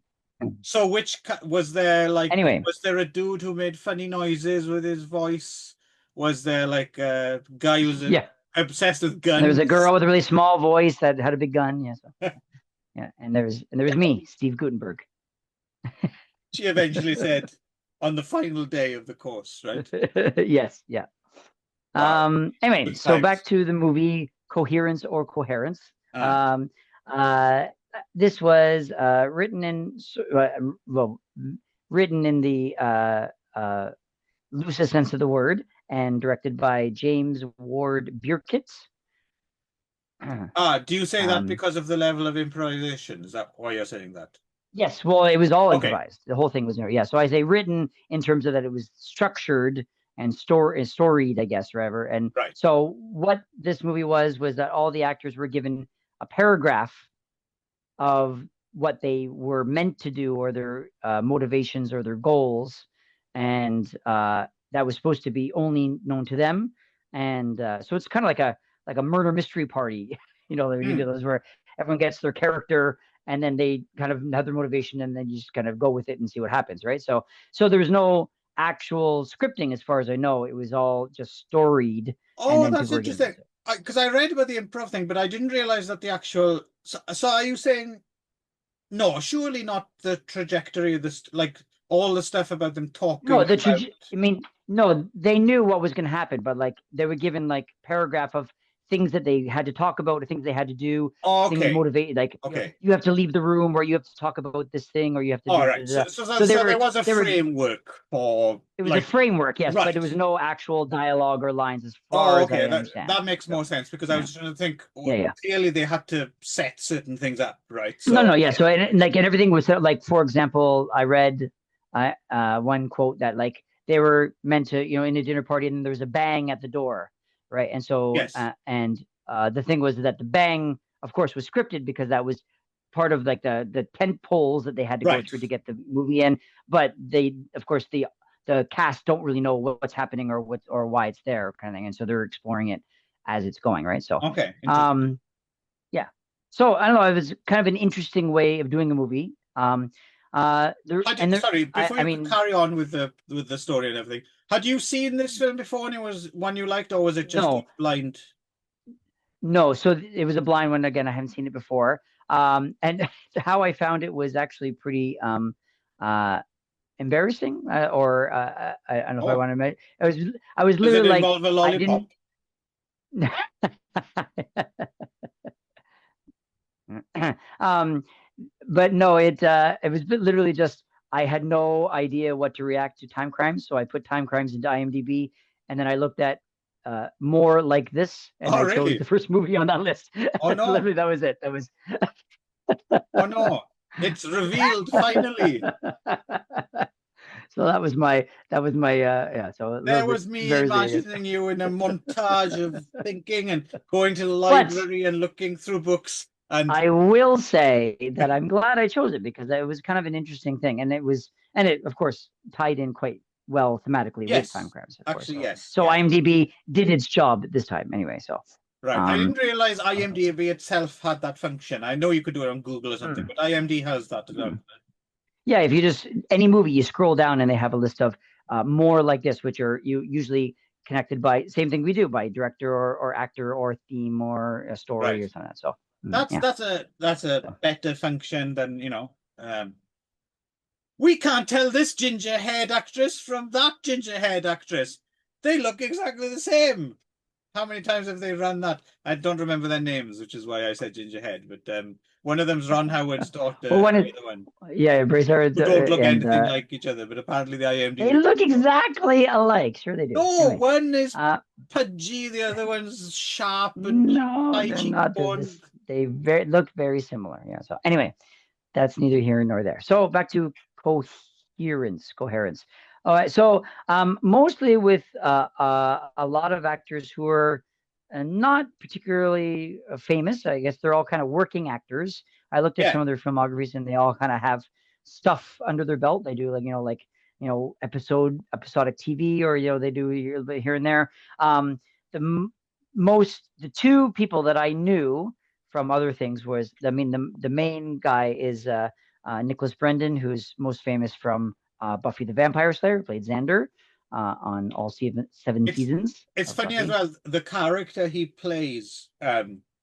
So was there like Anyway, was there a dude who made funny noises with his voice? Was there like a guy who's yeah. obsessed with And there was a guns? girl with a really small voice that had a big gun. Yeah. So, yeah. And there was me, Steve Gutenberg. She eventually said on the final day of the course, right? Yes. Yeah. Wow, Anyway, good so back times. to the movie Coherence or Coherence. Ah, Um, uh, this was well, written in the loosest sense of the word and directed by James Ward Bierkitz. do you say that Um, because of the level of improvisation? Is that why you're saying that? yes, well, it was all Okay, improvised. The whole thing was, yeah. So I say written in terms of that it was structured and storied, I guess, forever. And right. so what this movie was that all the actors were given a paragraph of what they were meant to do or their motivations or their goals, and that was supposed to be only known to them. And so it's kind of like a murder mystery party, when you do Hmm. those where everyone gets their character and then they kind of have their motivation and then you just kind of go with it and see what happens, right? So there was no actual scripting as far as I know. It was all just storied, and Oh, then that's people were given interesting. those. Because I read about the improv thing, but I didn't realize that the actual. So are you saying no? Surely not the trajectory of this, like all the stuff about them No, talking the about. I mean, no, they knew what was going to happen, but like they were given like paragraph of things that they had to talk about, the things they had to do, Oh, things okay, motivate, like okay, you have to leave the room, or you have to talk about this thing, or you have to all do. right. Da, da, da. So So they there were was a they were. framework for It was a like framework, yes, but there right. was no actual dialogue or lines, as far Oh, as okay. I That understand. that makes So more sense because I yeah, was trying to think. yeah, Well, yeah. clearly, they had to set certain things up, right? No, So no, yeah. So and everything was like, for example, I read one quote that like they were meant to, in a dinner party, and there was a bang at the door, right? And so yes, the thing was that the bang, of course, was scripted because that was part of like the tent poles that they had to go right. through to get the movie in. But they, of course, the cast don't really know what's happening or why it's there, kind of thing, and so they're exploring it as it's going, right? So, Okay, interesting. um, yeah. So I don't know. It was kind of an interesting way of doing a movie. There Had you, and there. sorry, I before you mean, carry on with the story and everything, had you seen this film before and it was one you liked, or was it just a no, blind? no. So it was a blind one again. I haven't seen it before. And how I found it was actually pretty uh embarrassing. Or I don't know if I Oh, want to admit. I was does it literally like involve a I didn't. lollipop? um, but no, it was literally just I had no idea what to react to time crimes, so I put time crimes into IMDb, and then I looked at more like this, and Oh, I chose really? the first movie on that list. Oh no! Literally, that was it. That was. Oh no! It's revealed finally. So that was my yeah. So a little There bit was me embarrassing. imagining you in a montage of thinking and going to the But library and looking through books. And I will say that I'm glad I chose it because it was kind of an interesting thing, and it of course tied in quite well thematically with time yes, crimes, of course. actually, So yes, so yeah, IMDb did its job this time anyway. So right. I um, didn't realize IMDb itself had that function. I know you could do it on Google or something, mm, but IMDb has that as well. mm. Yeah, if you just any movie you scroll down and they have a list of more like this, which are you usually connected by same thing we do by director or actor or theme or a story Right. or something like that. So That's yeah. that's a So, better function than, we can't tell this ginger haired actress from that ginger haired actress. They look exactly the same. How many times have they run that? I don't remember their names, which is why I said gingerhead. But one of them's Ron Howard's daughter, well, and one is the other one yeah, Bracer who don't look and anything like each other. But apparently the they IMDb. look exactly alike. Sure, they do. No, Anyway, one is uh, pudgy, the other one's sharp and no, high they're not. They're cheekbone. this. Look very similar. Yeah. So anyway, that's neither here nor there. So back to coherence. All right. So mostly with a lot of actors who are not particularly famous. I guess they're all kind of working actors. I looked at Yeah, some of their filmographies, and they all kind of have stuff under their belt. They do episodic TV, or they do a little bit here and there. The the two people that I knew from other things was, I mean, the main guy is Nicholas Brendan, who's most famous from Buffy the Vampire Slayer, played Xander on all seven It's seasons it's of funny as Buffy. well. The character he plays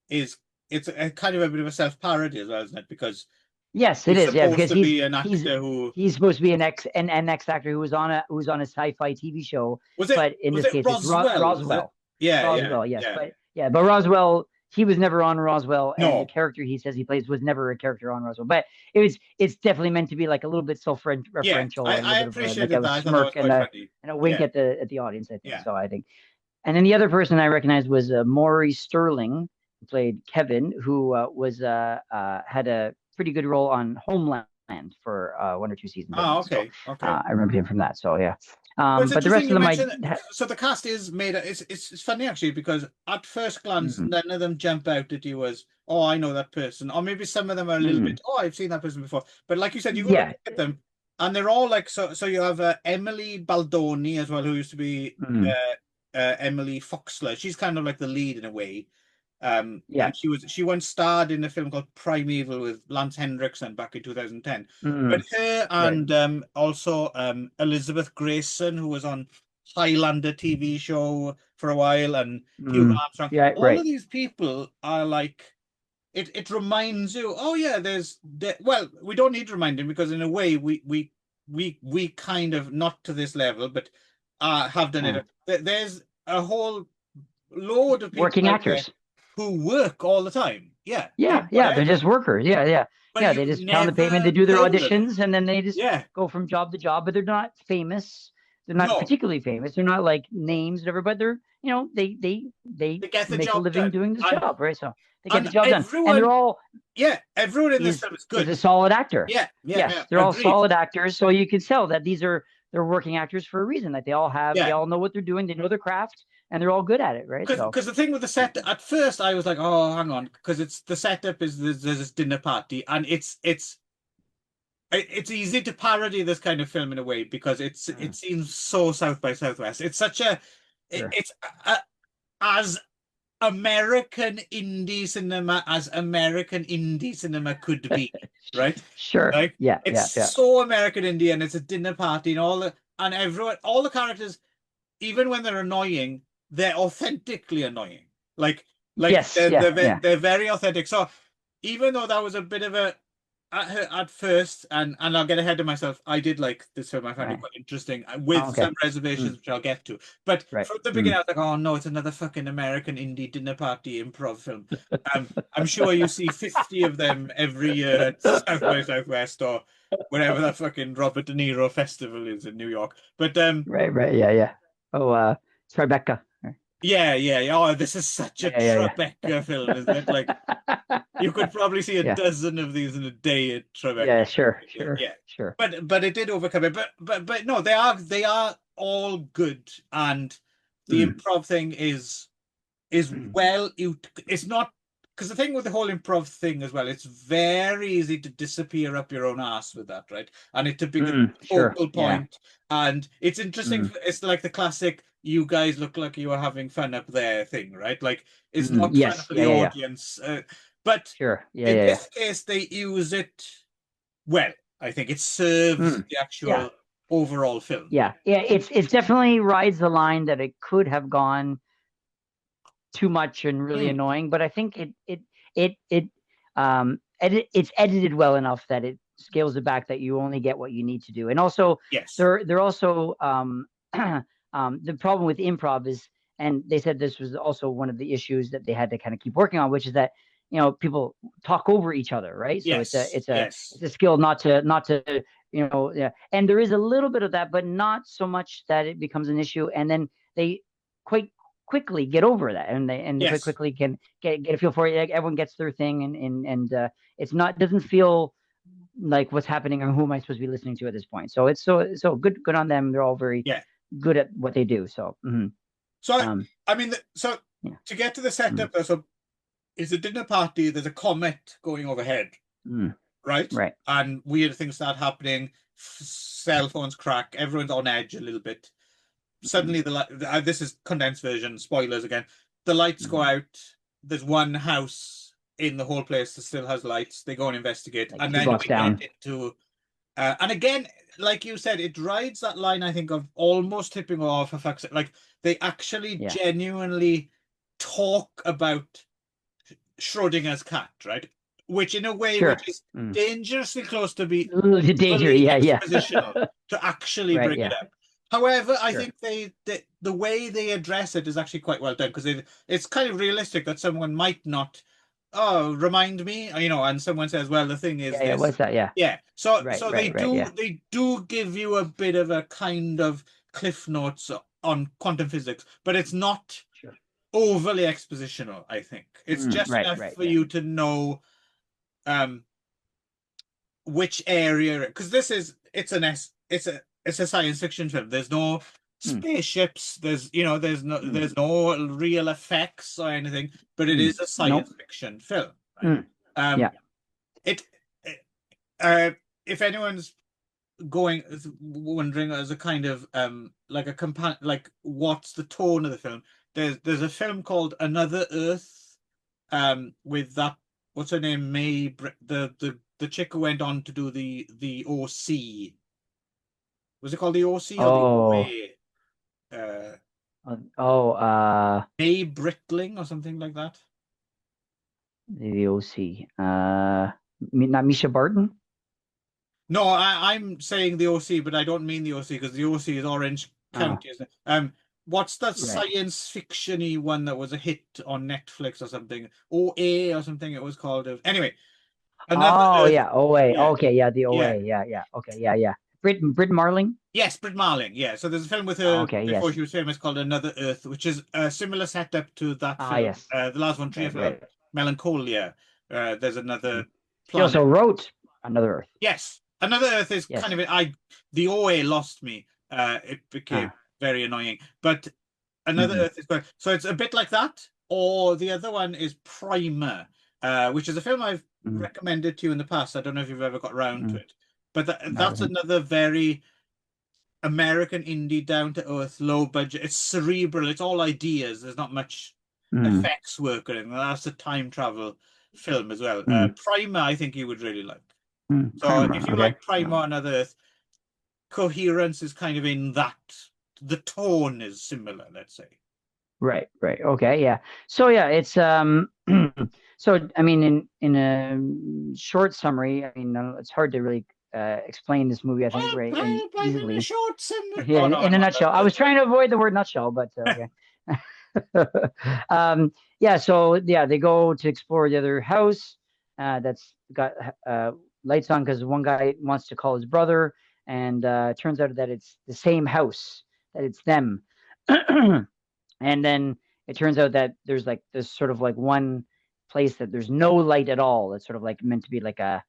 is it's a kind of a bit of a self-parody as well, isn't it? Because Yes, it he's is. Yeah, supposed because to be an actor who he's supposed to be an ex actor who was on a sci-fi TV show, but in was this it case, it's Roswell, was it? Roswell. Yeah, yeah, Roswell, yes, yeah. but yeah, but Roswell, he was never on Roswell, and the No. character he says he plays was never a character on Roswell. But it's definitely meant to be like a little bit Yeah, self-referential and a I little bit of like appreciated a that. I thought that was smirk quite funny. and a wink Yeah, at the audience, I think. yeah. So I think, and then the other person I recognized was Maury Sterling, who played Kevin, who was had a pretty good role on Homeland for 1 or 2 seasons, I Ah, think. So okay, okay. I remember him from that. So yeah, Well, it's but the interesting rest of you them mentioned so the cast is made. It's funny actually because at first glance mm, none of them jump out at you as oh I know that person, or maybe some of them are a little mm, bit oh I've seen that person before. But like you said, you go look yeah, at them and they're all like so. So you have Emily Baldoni as well, who used to be mm, Emily Foxler. She's kind of like the lead in a way. yeah, And she once starred in a film called Primeval with Lance Henriksen back in 2010. But mm, her right, and also Elizabeth Grayson, who was on Highlander TV show for a while, and Hugo Armstrong. yeah, All of right, these people are like it reminds you, oh yeah, well, we don't need reminding because in a way we kind of not to this level, but have done uh, it. There's a whole load of people working out there actors. who work all the time. Yeah, Yeah, yeah, they're whatever. just workers. Yeah, yeah, But yeah. They you've just pound the pavement. They never do their heard of them. auditions, and then they just Yeah, go from job to job. But they're not famous. They're not no, particularly famous. They're not like names, whatever. But they're they they get the make a job living done, doing this and job, right? So they get the and job done, and they're everyone, all yeah, everyone in this film is is a good. solid actor. Yeah, yeah, yeah. Yes, they're all Agreed. solid actors. So you can tell that they're working actors for a reason. Like they Yeah, all know what they're doing. They know their craft, and they're all good at it, right? So because the thing with the set at first I was like, oh, hang on, because it's the setup is there's this dinner party, and it's easy to parody this kind of film in a way because it seems so South by Southwest. It's such a sure, it's as American indie cinema as American indie cinema could be, right? sure, Like yeah, it's yeah, yeah. so American indie, and it's a dinner party, and everyone, all the characters, even when they're annoying, they're authentically annoying. Like Yes, yeah, yeah. they're very authentic. So even though that was a bit of a at first, and I'll get ahead of myself. I did like this film. I found it Right. quite interesting, Oh, with okay. some reservations, Mm, which I'll get to. But right. from the beginning, Mm. I was like, "Oh no, it's another fucking American indie dinner party improv film." I'm sure you see 50 of them every year at South by Southwest or wherever that fucking Robert De Niro festival is in New York. But Right, right. Yeah, yeah. Oh, Tribeca. Right. yeah, yeah, yeah. Oh, this is such a Yeah, yeah, Tribeca film, isn't it? Like yeah. you could probably see a Yeah. dozen of these in a day at Yeah, Tribeca. sure, sure, Yeah, sure. but it did overcome it. But no, they are all good, and the Mm. improv thing is Mm. well. It's not because the thing with the whole improv thing as well. It's very easy to disappear up your own ass with that, right? And it to be the Mm. Sure. focal Yeah. point. And it's interesting. Mm. It's like the classic "you guys look like you are having fun up there" thing, right? Like it's Mm. not fun Yes. for Yeah, the yeah, yeah. audience, but Sure. Yeah, in yeah, yeah. this case, they use it well. I think it serves Mm. the Yeah. actual overall film. Yeah. Yeah. It's definitely rides the line that it could have gone too much and really Mm, annoying, but I think it's edited well enough that it scales it back that you only get what you need to do. And also yes. they're also the problem with improv is, and they said this was also one of the issues that they had to kind of keep working on, which is that people talk over each other, right? So Yes. it's Yes. a skill not to yeah. And there is a little bit of that, but not so much that it becomes an issue. And then they quite quickly get over that, and they quite Yes. quickly can get a feel for it. Like everyone gets their thing, and it's not doesn't feel like what's happening or who am I supposed to be listening to at this point. So it's so good on them. They're all very Yeah. good at what they do. So So um I mean, so yeah. to get to the Mm, setup, so it's a dinner party. There's a comet going overhead, mm, right? right. And weird things start happening. Cell phones crack. Everyone's on edge a little bit. Mm, Suddenly, the light. This is condensed version. Spoilers again. The lights go mm, out. There's one house in the whole place that still has lights. They go and investigate, like and 2 then blocks we down. get into and again, like you said, it rides that line, I think, of almost tipping off for fuck's sake. Like they actually Yeah. genuinely talk about Schrodinger's cat, right? Which in a way, Sure. which is Mm. dangerously close to be The danger. overly Yeah, yeah. expositional to actually Right. bring it Yeah. up. However, I Sure. think the way they address it is actually quite well done because it's kind of realistic that someone might not, oh, remind me, and someone says, well, the thing is Yeah. Yeah. this. What's that? Yeah. Yeah. So Right. so they Right. Right. do Yeah. they do give you a bit of a kind of cliff notes on quantum physics, but it's not Sure. overly expositional, I think. It's just Right. enough Right. for Yeah. you to know um which area, because it's a science fiction film. There's no Mm. spaceships, Mm. there's no real effects or anything, but it Mm. is a Nope. science fiction film, right? Mm. Um Yeah. it uh if anyone's going wondering as a kind of like a compan like what's the tone of the film, there's a film called Another Earth with that, what's her name, the chick who went on to do the OC. Was it called the OC or the Oh. OA? uh Oh. May Brittling or something like that. The OC. Not Misha Barton. No, I'm saying the OC, but I don't mean the OC because the OC is Orange Oh. County, isn't it? What's that Right. science fiction-y one that was a hit on Netflix or something? OA or something it was called. Anyway, Another Oh Earth. yeah. OA. Yeah, Okay. Yeah. The yeah. OA. Yeah. Yeah. Okay. Yeah. Yeah. Brit Marling. Yes, Brit Marling. Yeah. So there's a film with her Okay. before Yes. she was famous called Another Earth, which is a similar setup to that Ah. film, Yes. the Lars von Trier Right. film, Right. Melancholia. There's another Mm. She planet. also wrote Another Earth. Yes, Another Earth is kind Yes. of the OA lost me. It became Ah. very annoying, but Another Mm. Earth is good. So it's a bit like that. Or the other one is Primer, which is a film I've Mm. recommended to you in the past. I don't know if you've ever got around to Mm. it, but I that's haven't. another very American indie, down to earth, low budget. It's cerebral. It's all ideas. There's not much Mm. effects work or anything. That's a time travel film as well. Mm. Primer, I think you would really like. Mm. So if Primer. you Okay. like Primer on Another Earth, Coherence is kind of in that. The tone is similar, let's say. Right, right. Okay, yeah. So yeah, it's so I mean in a short summary, I mean it's hard to really explain this movie, I think, right, and In a easily. short similar. Yeah, Oh no, in a no, nutshell. I was trying to avoid the word nutshell, but okay. Yeah, so yeah, they go to explore the other house that's got lights on because one guy wants to call his brother, and it turns out that it's the same house, that it's them. And then it turns out that there's like this sort of like one place that there's no light at all. It's sort of like meant to be like a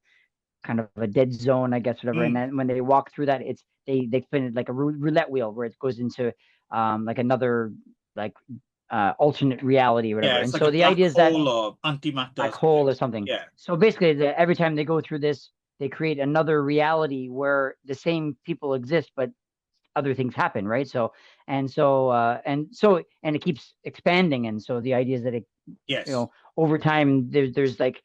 kind of a dead zone, I guess, whatever. And Mm. then when they walk through that, it's they find it like a roulette wheel where it goes into like another like alternate reality or Yeah, whatever. it's And like a so the black idea is that hole or antimatter or black something. hole or something. Yeah. So basically, every time they go through this, they create another reality where the same people exist, but other things happen, right? And it keeps expanding, and so the idea is that it, Yes. over time there's like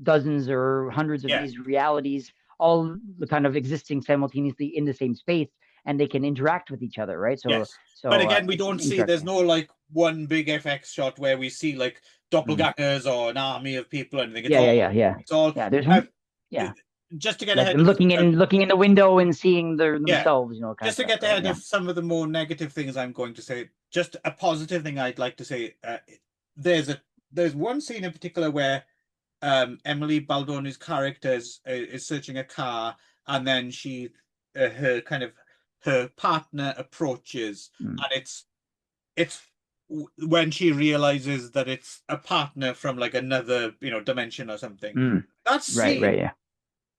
dozens or hundreds of Yeah. these realities, all kind of existing simultaneously in the same space, and they can interact with each other, right? So Yes. But so again, we it's don't see, there's interesting. no like one big FX shot where we see like Mm. doppelgangers or an army of people or anything. Yeah, yeah, yeah, yeah, It's all, yeah. There's uh, yeah, just to get like ahead them of, looking in the window and seeing yeah, themselves, kind of just to stuff, get right? ahead Yeah. of some of the more negative things I'm going to say, just a positive thing I'd like to say. There's a there's one scene in particular where Emily Baldoni's character is searching a car, and then her kind of her partner approaches, Mm. and it's when she realizes that it's a partner from like another dimension or something. Mm. That Right, right, scene yeah.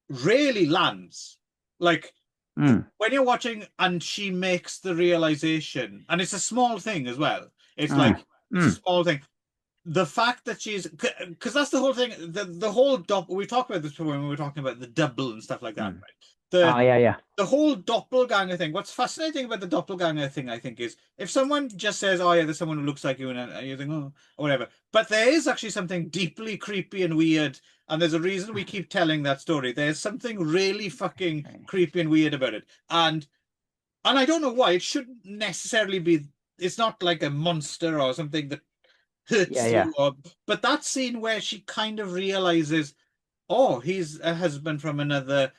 really lands. Like Mm. when you're watching and she makes the realization, and it's a small thing as well. It's Mm. like it's a Mm. small thing. The fact that she's, because that's the whole thing. The whole we talked about this before when we were talking about the double and stuff like that, Mm. right? the Oh yeah, yeah. the whole doppelganger thing. What's fascinating about the doppelganger thing, I think, is if someone just says, "Oh yeah, there's someone who looks like you," and you think, "Oh," or whatever, but there is actually something deeply creepy and weird, and there's a reason we keep telling that story. There's something really fucking Right. creepy and weird about it, and I don't know why. It shouldn't necessarily be. It's not like a monster or something that Yeah, hurts yeah. you, or but that scene where she kind of realizes, oh, he's a husband from another.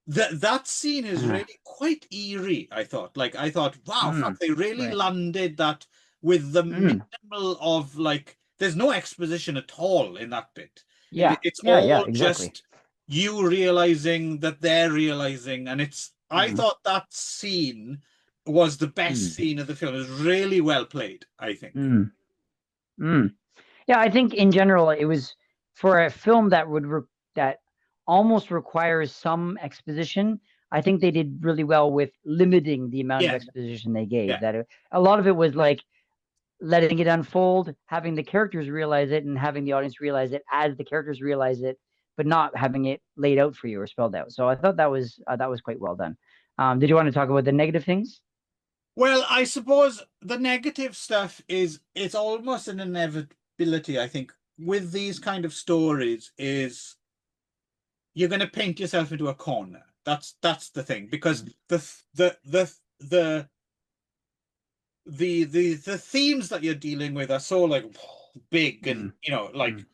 That scene is Uh, really quite eerie, I thought. Like I thought, wow, fuck, mm, they really right. landed that with the Mm, minimal of like there's no exposition at all in that bit. yeah, It's yeah, yeah. all Exactly. just you realizing that they're realizing, and I Mm, thought that scene was the best mm, scene of the film. It was really well played, I think. mm, mm. Yeah, I think in general it was for a film that that almost requires some exposition. I think they did really well with limiting the amount of Yeah, exposition they gave. yeah, A lot of it was like letting it unfold, having the characters realize it, and having the audience realize it as the characters realize it, but not having it laid out for you or spelled out. So I thought that was quite well done. Did you want to talk about the negative things? well, I suppose the negative stuff is it's almost an inevitability, I think, with these kind of stories is you're going to paint yourself into a corner. That's the thing because Mm, the the themes that you're dealing with are so like big and mm, like mm.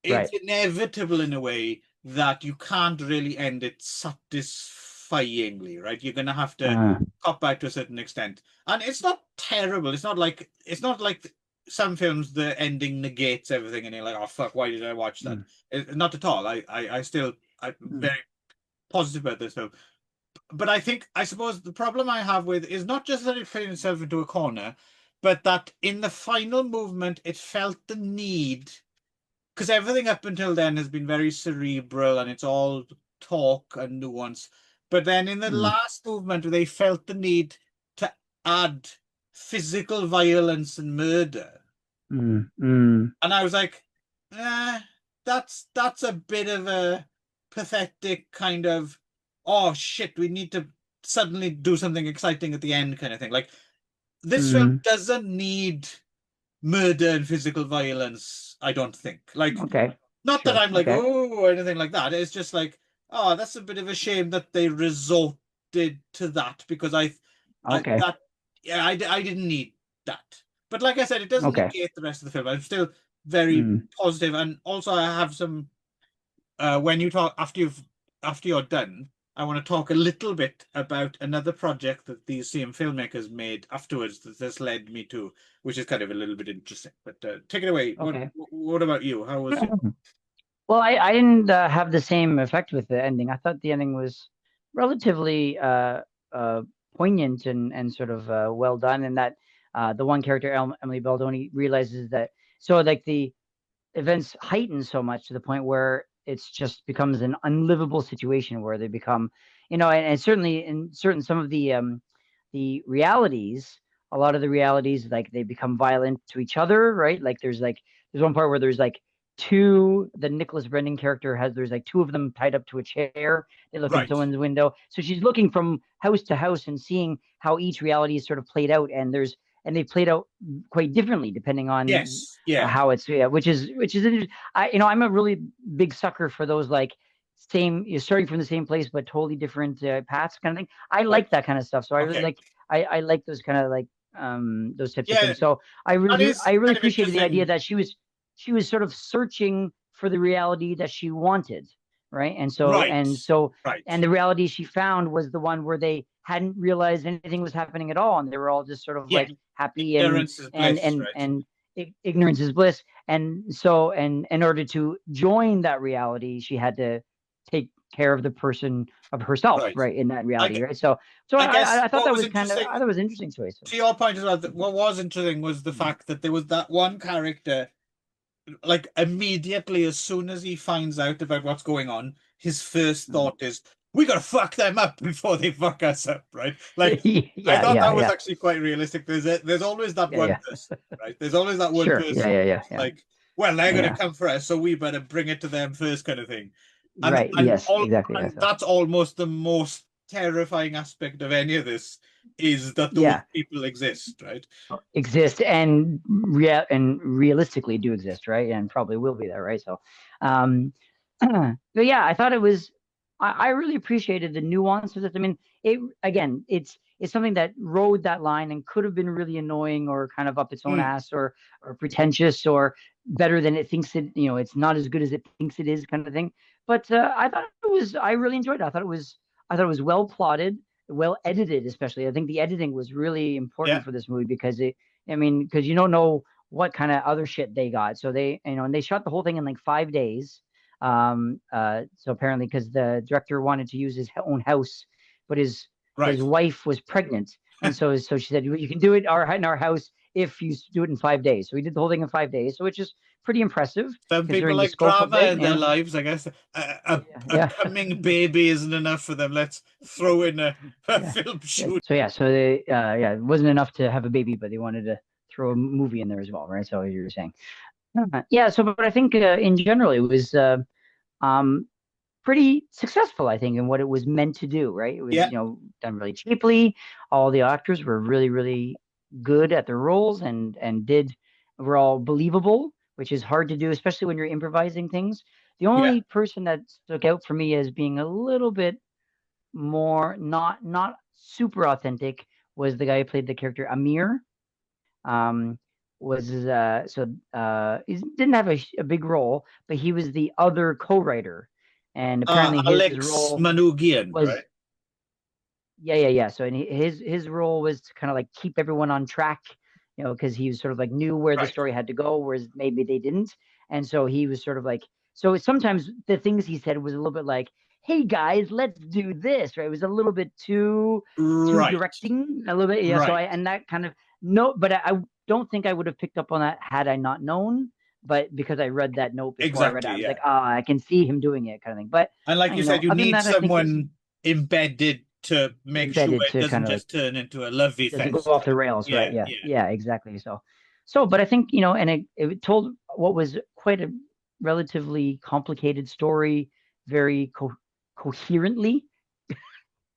it's Right. inevitable in a way that you can't really end it satisfyingly, right? You're gonna have to Uh, cop back to a certain extent. And it's not terrible. It's not like some films the ending negates everything and you're like, oh fuck, why did I watch that? mm, Not at all. I'm mm, very positive about this film. But I suppose the problem I have with is not just that it put itself into a corner, but that in the final movement it felt the need because everything up until then has been very cerebral and it's all talk and nuance. But then in the mm, last movement, they felt the need to add physical violence and murder. mm, mm, And I was like, eh, that's a bit of a pathetic kind of, oh shit, we need to suddenly do something exciting at the end kind of thing. Like this film mm. doesn't need murder and physical violence, I don't think. Like Okay. not that Sure. I'm like, Okay. oh, or anything like that. It's just like, oh, that's a bit of a shame that they resorted to that because I Okay. that yeah, I didn't need that. But like I said, it doesn't Okay. negate the rest of the film. I'm still very Mm. positive, and also I have some. When you talk after you're done, I want to talk a little bit about another project that these same filmmakers made afterwards that this led me to, which is kind of a little bit interesting. But take it away. Okay. What about you? How was it? Well, I didn't have the same effect with the ending. I thought the ending was relatively poignant and sort of well done, and that the one character, Emily Baldoni, realizes that so like the events heighten so much to the point where it's just becomes an unlivable situation where they become, and certainly in certain some of the realities, a lot of the realities like they become violent to each other, right? Like there's one part where there's like two the Nicholas Brendan character has there's like two of them tied up to a chair. They look in Right. someone's window. So she's looking from house to house and seeing how each reality is sort of played out and they played out quite differently depending on Yes. Yeah. how it's yeah, which is interesting. I'm a really big sucker for those like same you're starting from the same place but totally different paths kind of thing. I Right. like that kind of stuff. So I really Okay. like I like those kind of like those types of Yeah. things. So That is I really kind of appreciated the idea interesting. that she was sort of searching for the reality that she wanted, right? Right. And Right. the reality she found was the one where they hadn't realized anything was happening at all and they were all just sort of Yeah. like happy Ignorance is bliss. Right. and ignorance is bliss. And so, and in order to join that reality, she had to take care of the person of herself, Right. right, in that I, reality, gue- right? So, I guess I thought what that was was kind of, interesting I thought it was an interesting choice. to your point as well, that what was interesting was the Mm, fact that there was that one character, like immediately as soon as he finds out about what's going on, his first mm. thought is, we gotta fuck them up before they fuck us up, right? Like I Yeah, thought yeah, that was yeah, actually quite realistic. There's always that yeah, one yeah. person, right? There's always that one Sure. Yeah, person yeah, yeah, who's yeah, like, well, they're yeah, gonna yeah. come for us, so we better bring it to them first, kind of thing. And Right. Yes. Exactly. Yeah. So that's almost the most terrifying aspect of any of this, is that those yeah, people exist, right? exist and realistically do exist, right? And probably will be there, right? So, but yeah, I thought it was. I really appreciated the nuance of it. I mean, it again, it's something that rode that line and could have been really annoying or kind of up its own Mm, ass or pretentious or better than it thinks it. You know, it's not as good as it thinks it is, kind of thing. But I thought it was. I really enjoyed it. I thought it was well plotted, well edited, especially. I think the editing was really important yeah, for this movie because I mean, because you don't know what kind of other shit they got. So they, and they shot the whole thing in like 5 days. So apparently, because the director wanted to use his own house, but his right. wife was pregnant, and so she said, you can do it in our house if you do it in 5 days. So we did the whole thing in 5 days, so which is pretty impressive Some people considering the like scope of drama it. in their lives, I guess. A Yeah, coming baby isn't enough for them. Let's throw in a yeah. film Yeah. shoot. So yeah, so they yeah, it wasn't enough to have a baby, but they wanted to throw a movie in there as well, right? So you were saying, yeah. So, but I think in general, it was um pretty successful, I think, in what it was meant to do, right? It was, Yeah, done really cheaply. All the actors were really, really good at their roles and were all believable, which is hard to do, especially when you're improvising things. The yeah. only person that stuck out for me as being a little bit more not super authentic was the guy who played the character Amir. Um, was he didn't have a big role, but he was the other co-writer, and apparently his Alex role Manoogian, right? was yeah. So and his role was to kind of like keep everyone on track, because he was sort of like knew where the Right. story had to go, whereas maybe they didn't, and so he was sort of like so sometimes the things he said was a little bit like, "Hey guys, let's do this," right? It was a little bit too Right. directing, a little bit, yeah. So Right. I and that kind of no, but I don't think I would have picked up on that had I not known. But because I read that note before I read it, Exactly. I was Yeah. like, ah, I can see him doing it, kind of thing. But And like you said, you other than need that, I think it's someone embedded to make sure embedded it to doesn't kind of like just turn into a lovey doesn't go fest. off the rails, right? Yeah. Yeah, Yeah. yeah, exactly. So, but I think and it told what was quite a relatively complicated story very coherently,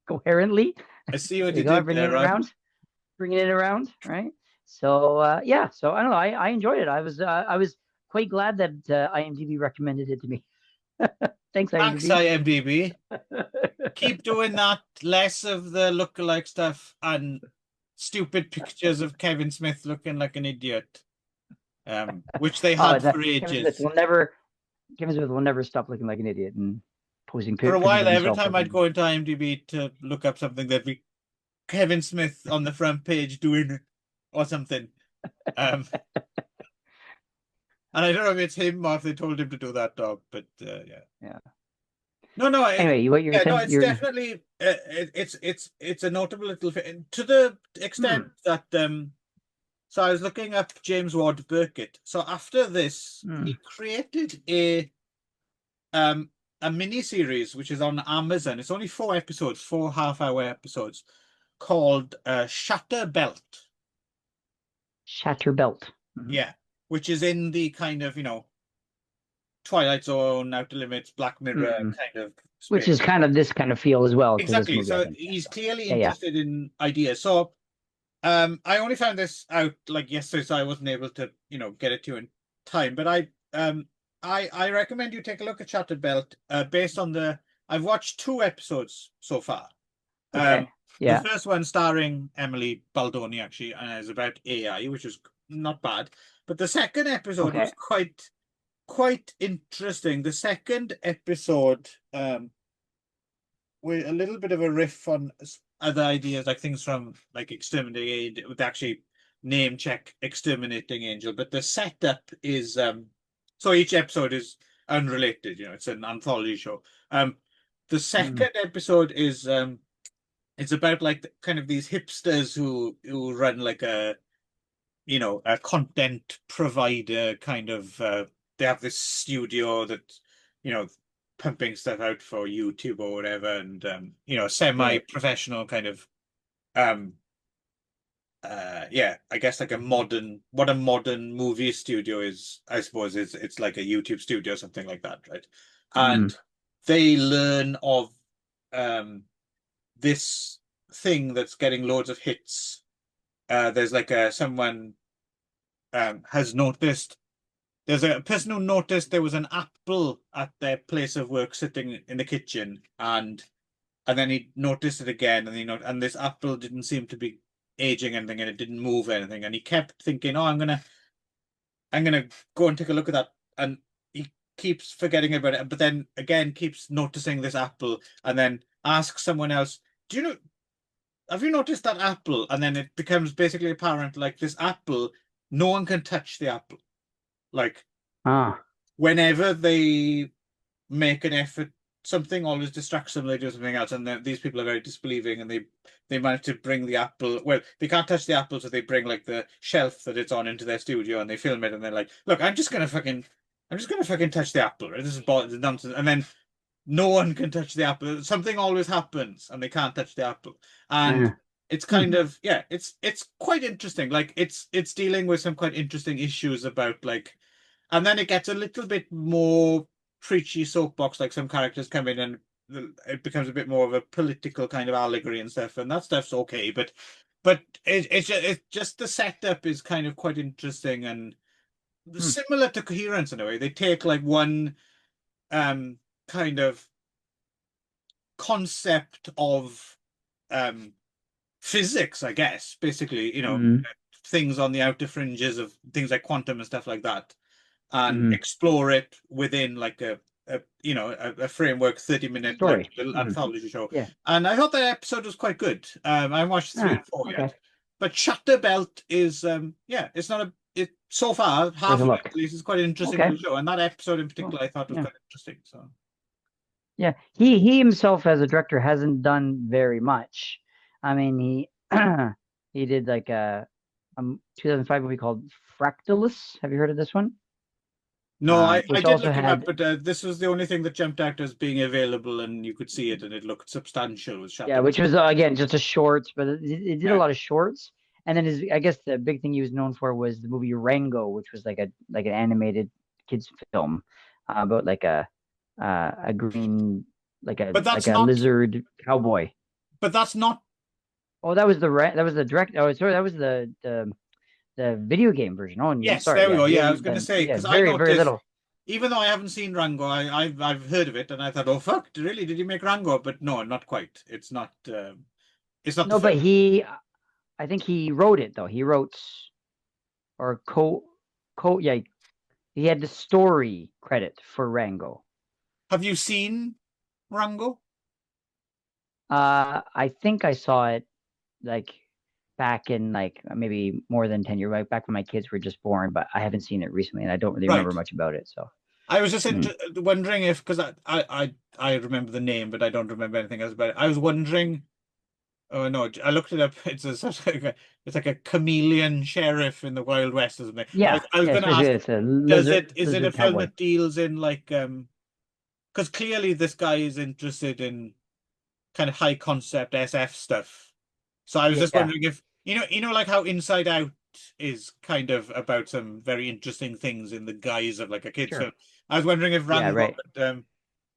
coherently. I see what There you you go, did there, Ron. bringing it around, right? So yeah, so I don't know, I enjoyed it. I was quite glad that IMDb recommended it to me. Thanks, Thanks, IMDb. IMDb. Keep doing that. Less of the lookalike stuff and stupid pictures of Kevin Smith looking like an idiot, which they Oh, had for Kevin Smith ages. will never Kevin Smith will never stop looking like an idiot and posting For a pictures while, of every himself time I'd looking. go into IMDb to look up something, there'd be Kevin Smith on the front page doing or something. Um, and I don't know if it's him or if they told him to do that, dog. But yeah, Yeah. no, no, Anyway, what you were yeah, no, saying? it's You're definitely it's a notable little to the extent hmm, that So I was looking up James Ward Burkett. So after this, hmm. he created um a mini series which is on Amazon. It's only 4 episodes, 4 half-hour episodes, called Shatter Belt. Shatterbelt. Hmm. Yeah, which is in the kind of Twilight Zone, Outer Limits, Black Mirror Hmm. kind of Which space. is kind of this kind of feel as well to this Exactly. movie, I So think. Yeah. he's So clearly yeah. interested in ideas. So I only found this out like yesterday, so I wasn't able to, get it to you in time. But I recommend you take a look at Shattered Belt, based on I've watched 2 episodes so far. Okay. The Yeah. first one starring Emily Baldoni actually, and is about AI, which is not bad. But the second episode was Okay. quite interesting. The second episode, with a little bit of a riff on other ideas, like things from like Exterminating, with actually name check Exterminating Angel, but the setup is so each episode is unrelated, it's an anthology show. The Hmm. second episode is it's about like kind of these hipsters who run like a content provider kind of they have this studio that you know pumping stuff out for YouTube or whatever, and Right. semi-professional kind of um yeah, I guess like what a modern movie studio is, I suppose, is it's like a YouTube studio or something like that, right? Hmm. And they learn of this thing that's getting loads of hits. There's like someone has noticed. There's a person who noticed there was an apple at their place of work sitting in the kitchen, and then he noticed it again, and and this apple didn't seem to be aging anything, and it didn't move anything, and he kept thinking, "Oh, I'm gonna go and take a look at that," and he keeps forgetting about it, but then again keeps noticing this apple, and then asks someone else, "Do you know? Have you noticed that apple?" And then it becomes basically apparent, like this apple, no one can touch the apple. Like Ah. whenever they make an effort, something always distracts them. They do something else, and then these people are very disbelieving, and they manage to bring the apple. Well, they can't touch the apple, so they bring like the shelf that it's on into their studio, and they film it, and they're like, "Look, I'm just gonna fucking touch the apple. Right? This is nonsense." And then no one can touch the apple. Something always happens, and they can't touch the apple. And Yeah. it's Hmm. kind of yeah, it's quite interesting. Like it's dealing with some quite interesting issues about like, and then it gets a little bit more preachy soapbox. Like some characters come in and it becomes a bit more of a political kind of allegory and stuff, and that stuff's okay. But it's just the setup is kind of quite interesting and Hmm. similar to Coherence in a way. They take like one kind of concept of um physics, I guess, basically, Hmm. things on the outer fringes of things like quantum and stuff like that, and Hmm. explore it within like a framework 30-minute like Story. little Hmm. anthology show. Yeah. And I thought that episode was quite good. I haven't watched three Ah, and four okay. yet, but Shatterbelt is yeah, it's not a it so far Worth half a of it look. at least is quite an interesting Okay. little show, and that episode in Cool. particular I thought was Yeah. quite interesting. So Yeah. He himself as a director hasn't done very much. I mean, he he did like a 2005 movie called Fractalus. Have you heard of this one? no, I Which did also look it up, had, but this was the only thing that jumped out as being available, and you could see it, and it looked substantial with yeah, Shatterbelt. which was again just a shorts, but it did a Yeah, lot of shorts. And then I guess the big thing he was known for was the movie Rango, which was like an animated kids film about like a green but that's like a not. lizard cowboy. But that's not. Oh, that was the direct. Oh, sorry, that was the video game version. Oh, I'm Yes, sorry. there we Yeah, go. he Yeah, I was hasn't going to done. say Yeah, because I very noticed, little. even though I haven't seen Rango, I've heard of it, and I thought, oh fuck, really? Did he make Rango? But no, not quite. It's not. It's not the No, but film. I think he wrote it though. He wrote or yeah, he had the story credit for Rango. Have you seen Rango? I think I saw it like back in like maybe more than 10 years, like back when my kids were just born, but I haven't seen it recently and I don't really remember Right. much about it. So, I was just mm. wondering if because I remember the name, but I don't remember anything else about it. I was wondering. Oh no, I looked it up. It's a sort of like it's like a chameleon sheriff in the Wild West or something. Yeah, I was yeah, going to especially ask, it's a is it a lizard film cowboy. that deals in like because clearly this guy is interested in kind of high concept SF stuff. So I was just Yeah, wondering if like how Inside Out is kind of about some very interesting things in the guise of like a kid's film. sure. I was wondering if Yeah, Rango, right. but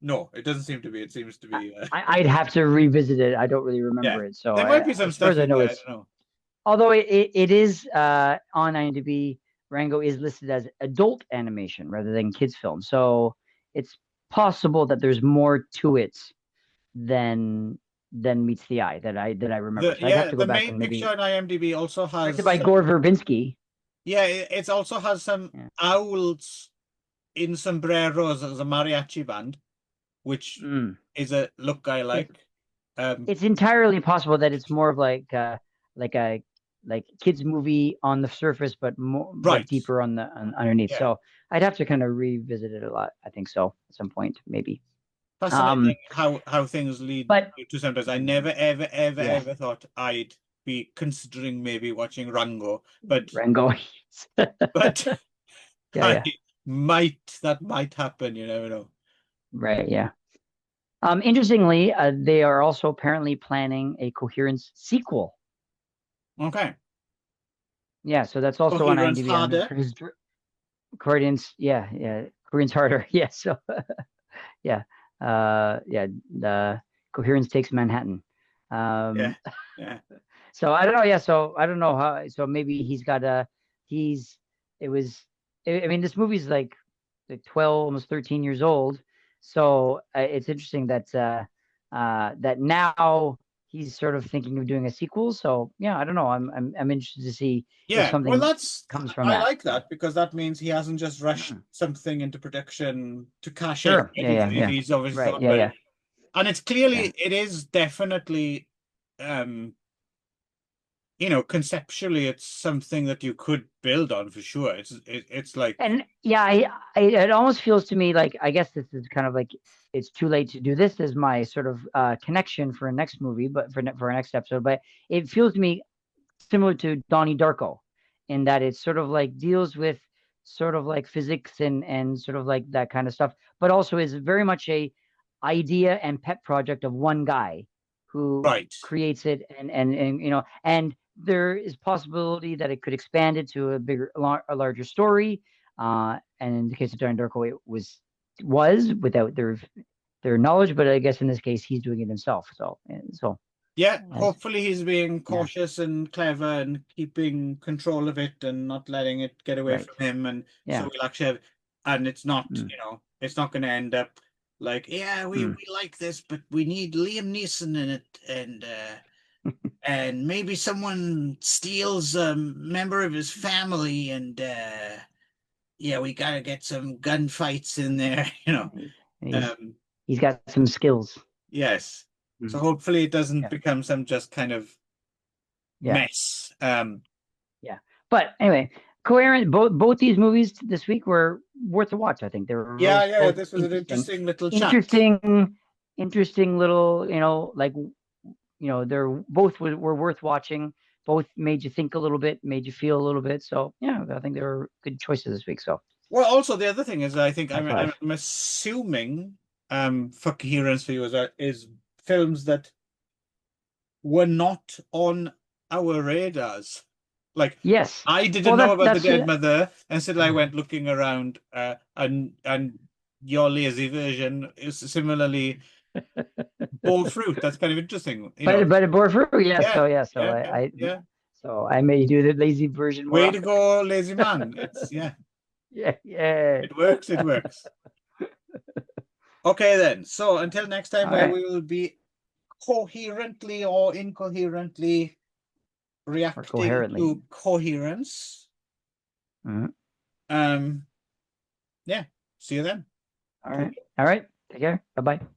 no, it doesn't seem to be. It seems to be I'd have to revisit it. I don't really yeah. remember it. So There might be some as far as stuff I in know, there. I it's don't know. although it is on IMDb, Rango is listed as adult animation rather than kids film. So it's possible that there's more to it than meets the eye that I remember. So I'd have to go The back main and picture maybe on IMDb also directed has by some Gore Verbinski. yeah, it also has some Yeah. owls in sombreros as a mariachi band, which Mm. is a look I It's like. Um, it's entirely possible that it's more of like a kids movie on the surface, but right. deeper underneath. Yeah. So I'd have to kind of revisit it a lot. I think so at some point, maybe. Fascinating Um, how things lead but you to sometimes. I never, ever, ever, yeah, ever thought I'd be considering maybe watching Rango, but Rango. but Yeah, I yeah, that might happen, you never know. right, yeah. Interestingly, they are also apparently planning a Coherence sequel. Okay. Yeah, so that's also on Coherence IMDb. harder. For his Coherence, yeah, Coherence harder. Yeah, so yeah. Yeah, the Coherence Takes Manhattan. Yeah. Um, Yeah. so I don't know. Yeah, so I don't know how. So maybe he's got a. He's. It was. I mean, this movie's like 12, almost 13 years old. So it's interesting that that now he's sort of thinking of doing a sequel. So yeah, I don't know. I'm interested to see if Yeah. Well, something that's comes from I that. like So that because that means he hasn't just rushed mm, something into production to cash in. sure. Yeah, yeah, yeah. He's obviously Right. thought Yeah, about yeah, it. And it's yeah. clearly it is definitely um conceptually it's something that you could build on for sure. It's like And yeah, it almost feels to me like I guess this is kind of like it's too late to do this as my sort of connection for a next movie, but for our next episode. But it feels to me similar to Donnie Darko, in that it sort of like deals with sort of like physics and sort of like that kind of stuff, but also is very much a idea and pet project of one guy who right. creates it and and there is possibility that it could expand it to a bigger a larger story. And in the case of Donnie Darko, it was without their knowledge, but I guess in this case he's doing it himself. So Yeah, as hopefully he's being yeah, cautious and clever and keeping control of it and not letting it get away right, from him. And so yeah. we'll actually have, and it's not, Mm, it's not going to end up like, yeah, we mm. like this, but we need Liam Neeson in it, and maybe someone steals a member of his family, and yeah, we got to get some gunfights in there, He's Um, he's got some skills. yes. So Mm, hopefully it doesn't yeah, become some just kind of yeah, mess. yeah. But anyway, coherent. Both these movies this week were worth a watch. I think they were Yeah, yeah, both this was an interesting, interesting little chat. interesting, interesting little. Like they're both were worth watching. Both made you think a little bit, made you feel a little bit. So yeah, I think they were good choices this week. So Well, also the other thing is, I think high five. I'm assuming for coherence for you is films that were not on our radars. Like Yes. I didn't Well, know about the that's Dead Mother until I went looking around, and your lazy version is similarly bore fruit. That's kind of interesting, but it bore fruit. Yeah. Yeah, So yeah. So yeah, yeah, I yeah. so I may do the lazy version more Way to often. go, lazy man. It's yeah, Yeah. Yeah. it works. It works. Okay, then. So until next time, All where right. we will be coherently or incoherently Or reacting coherently. to coherence. Mhm. Um, yeah. See you then. All right. All right. Take care. Bye bye.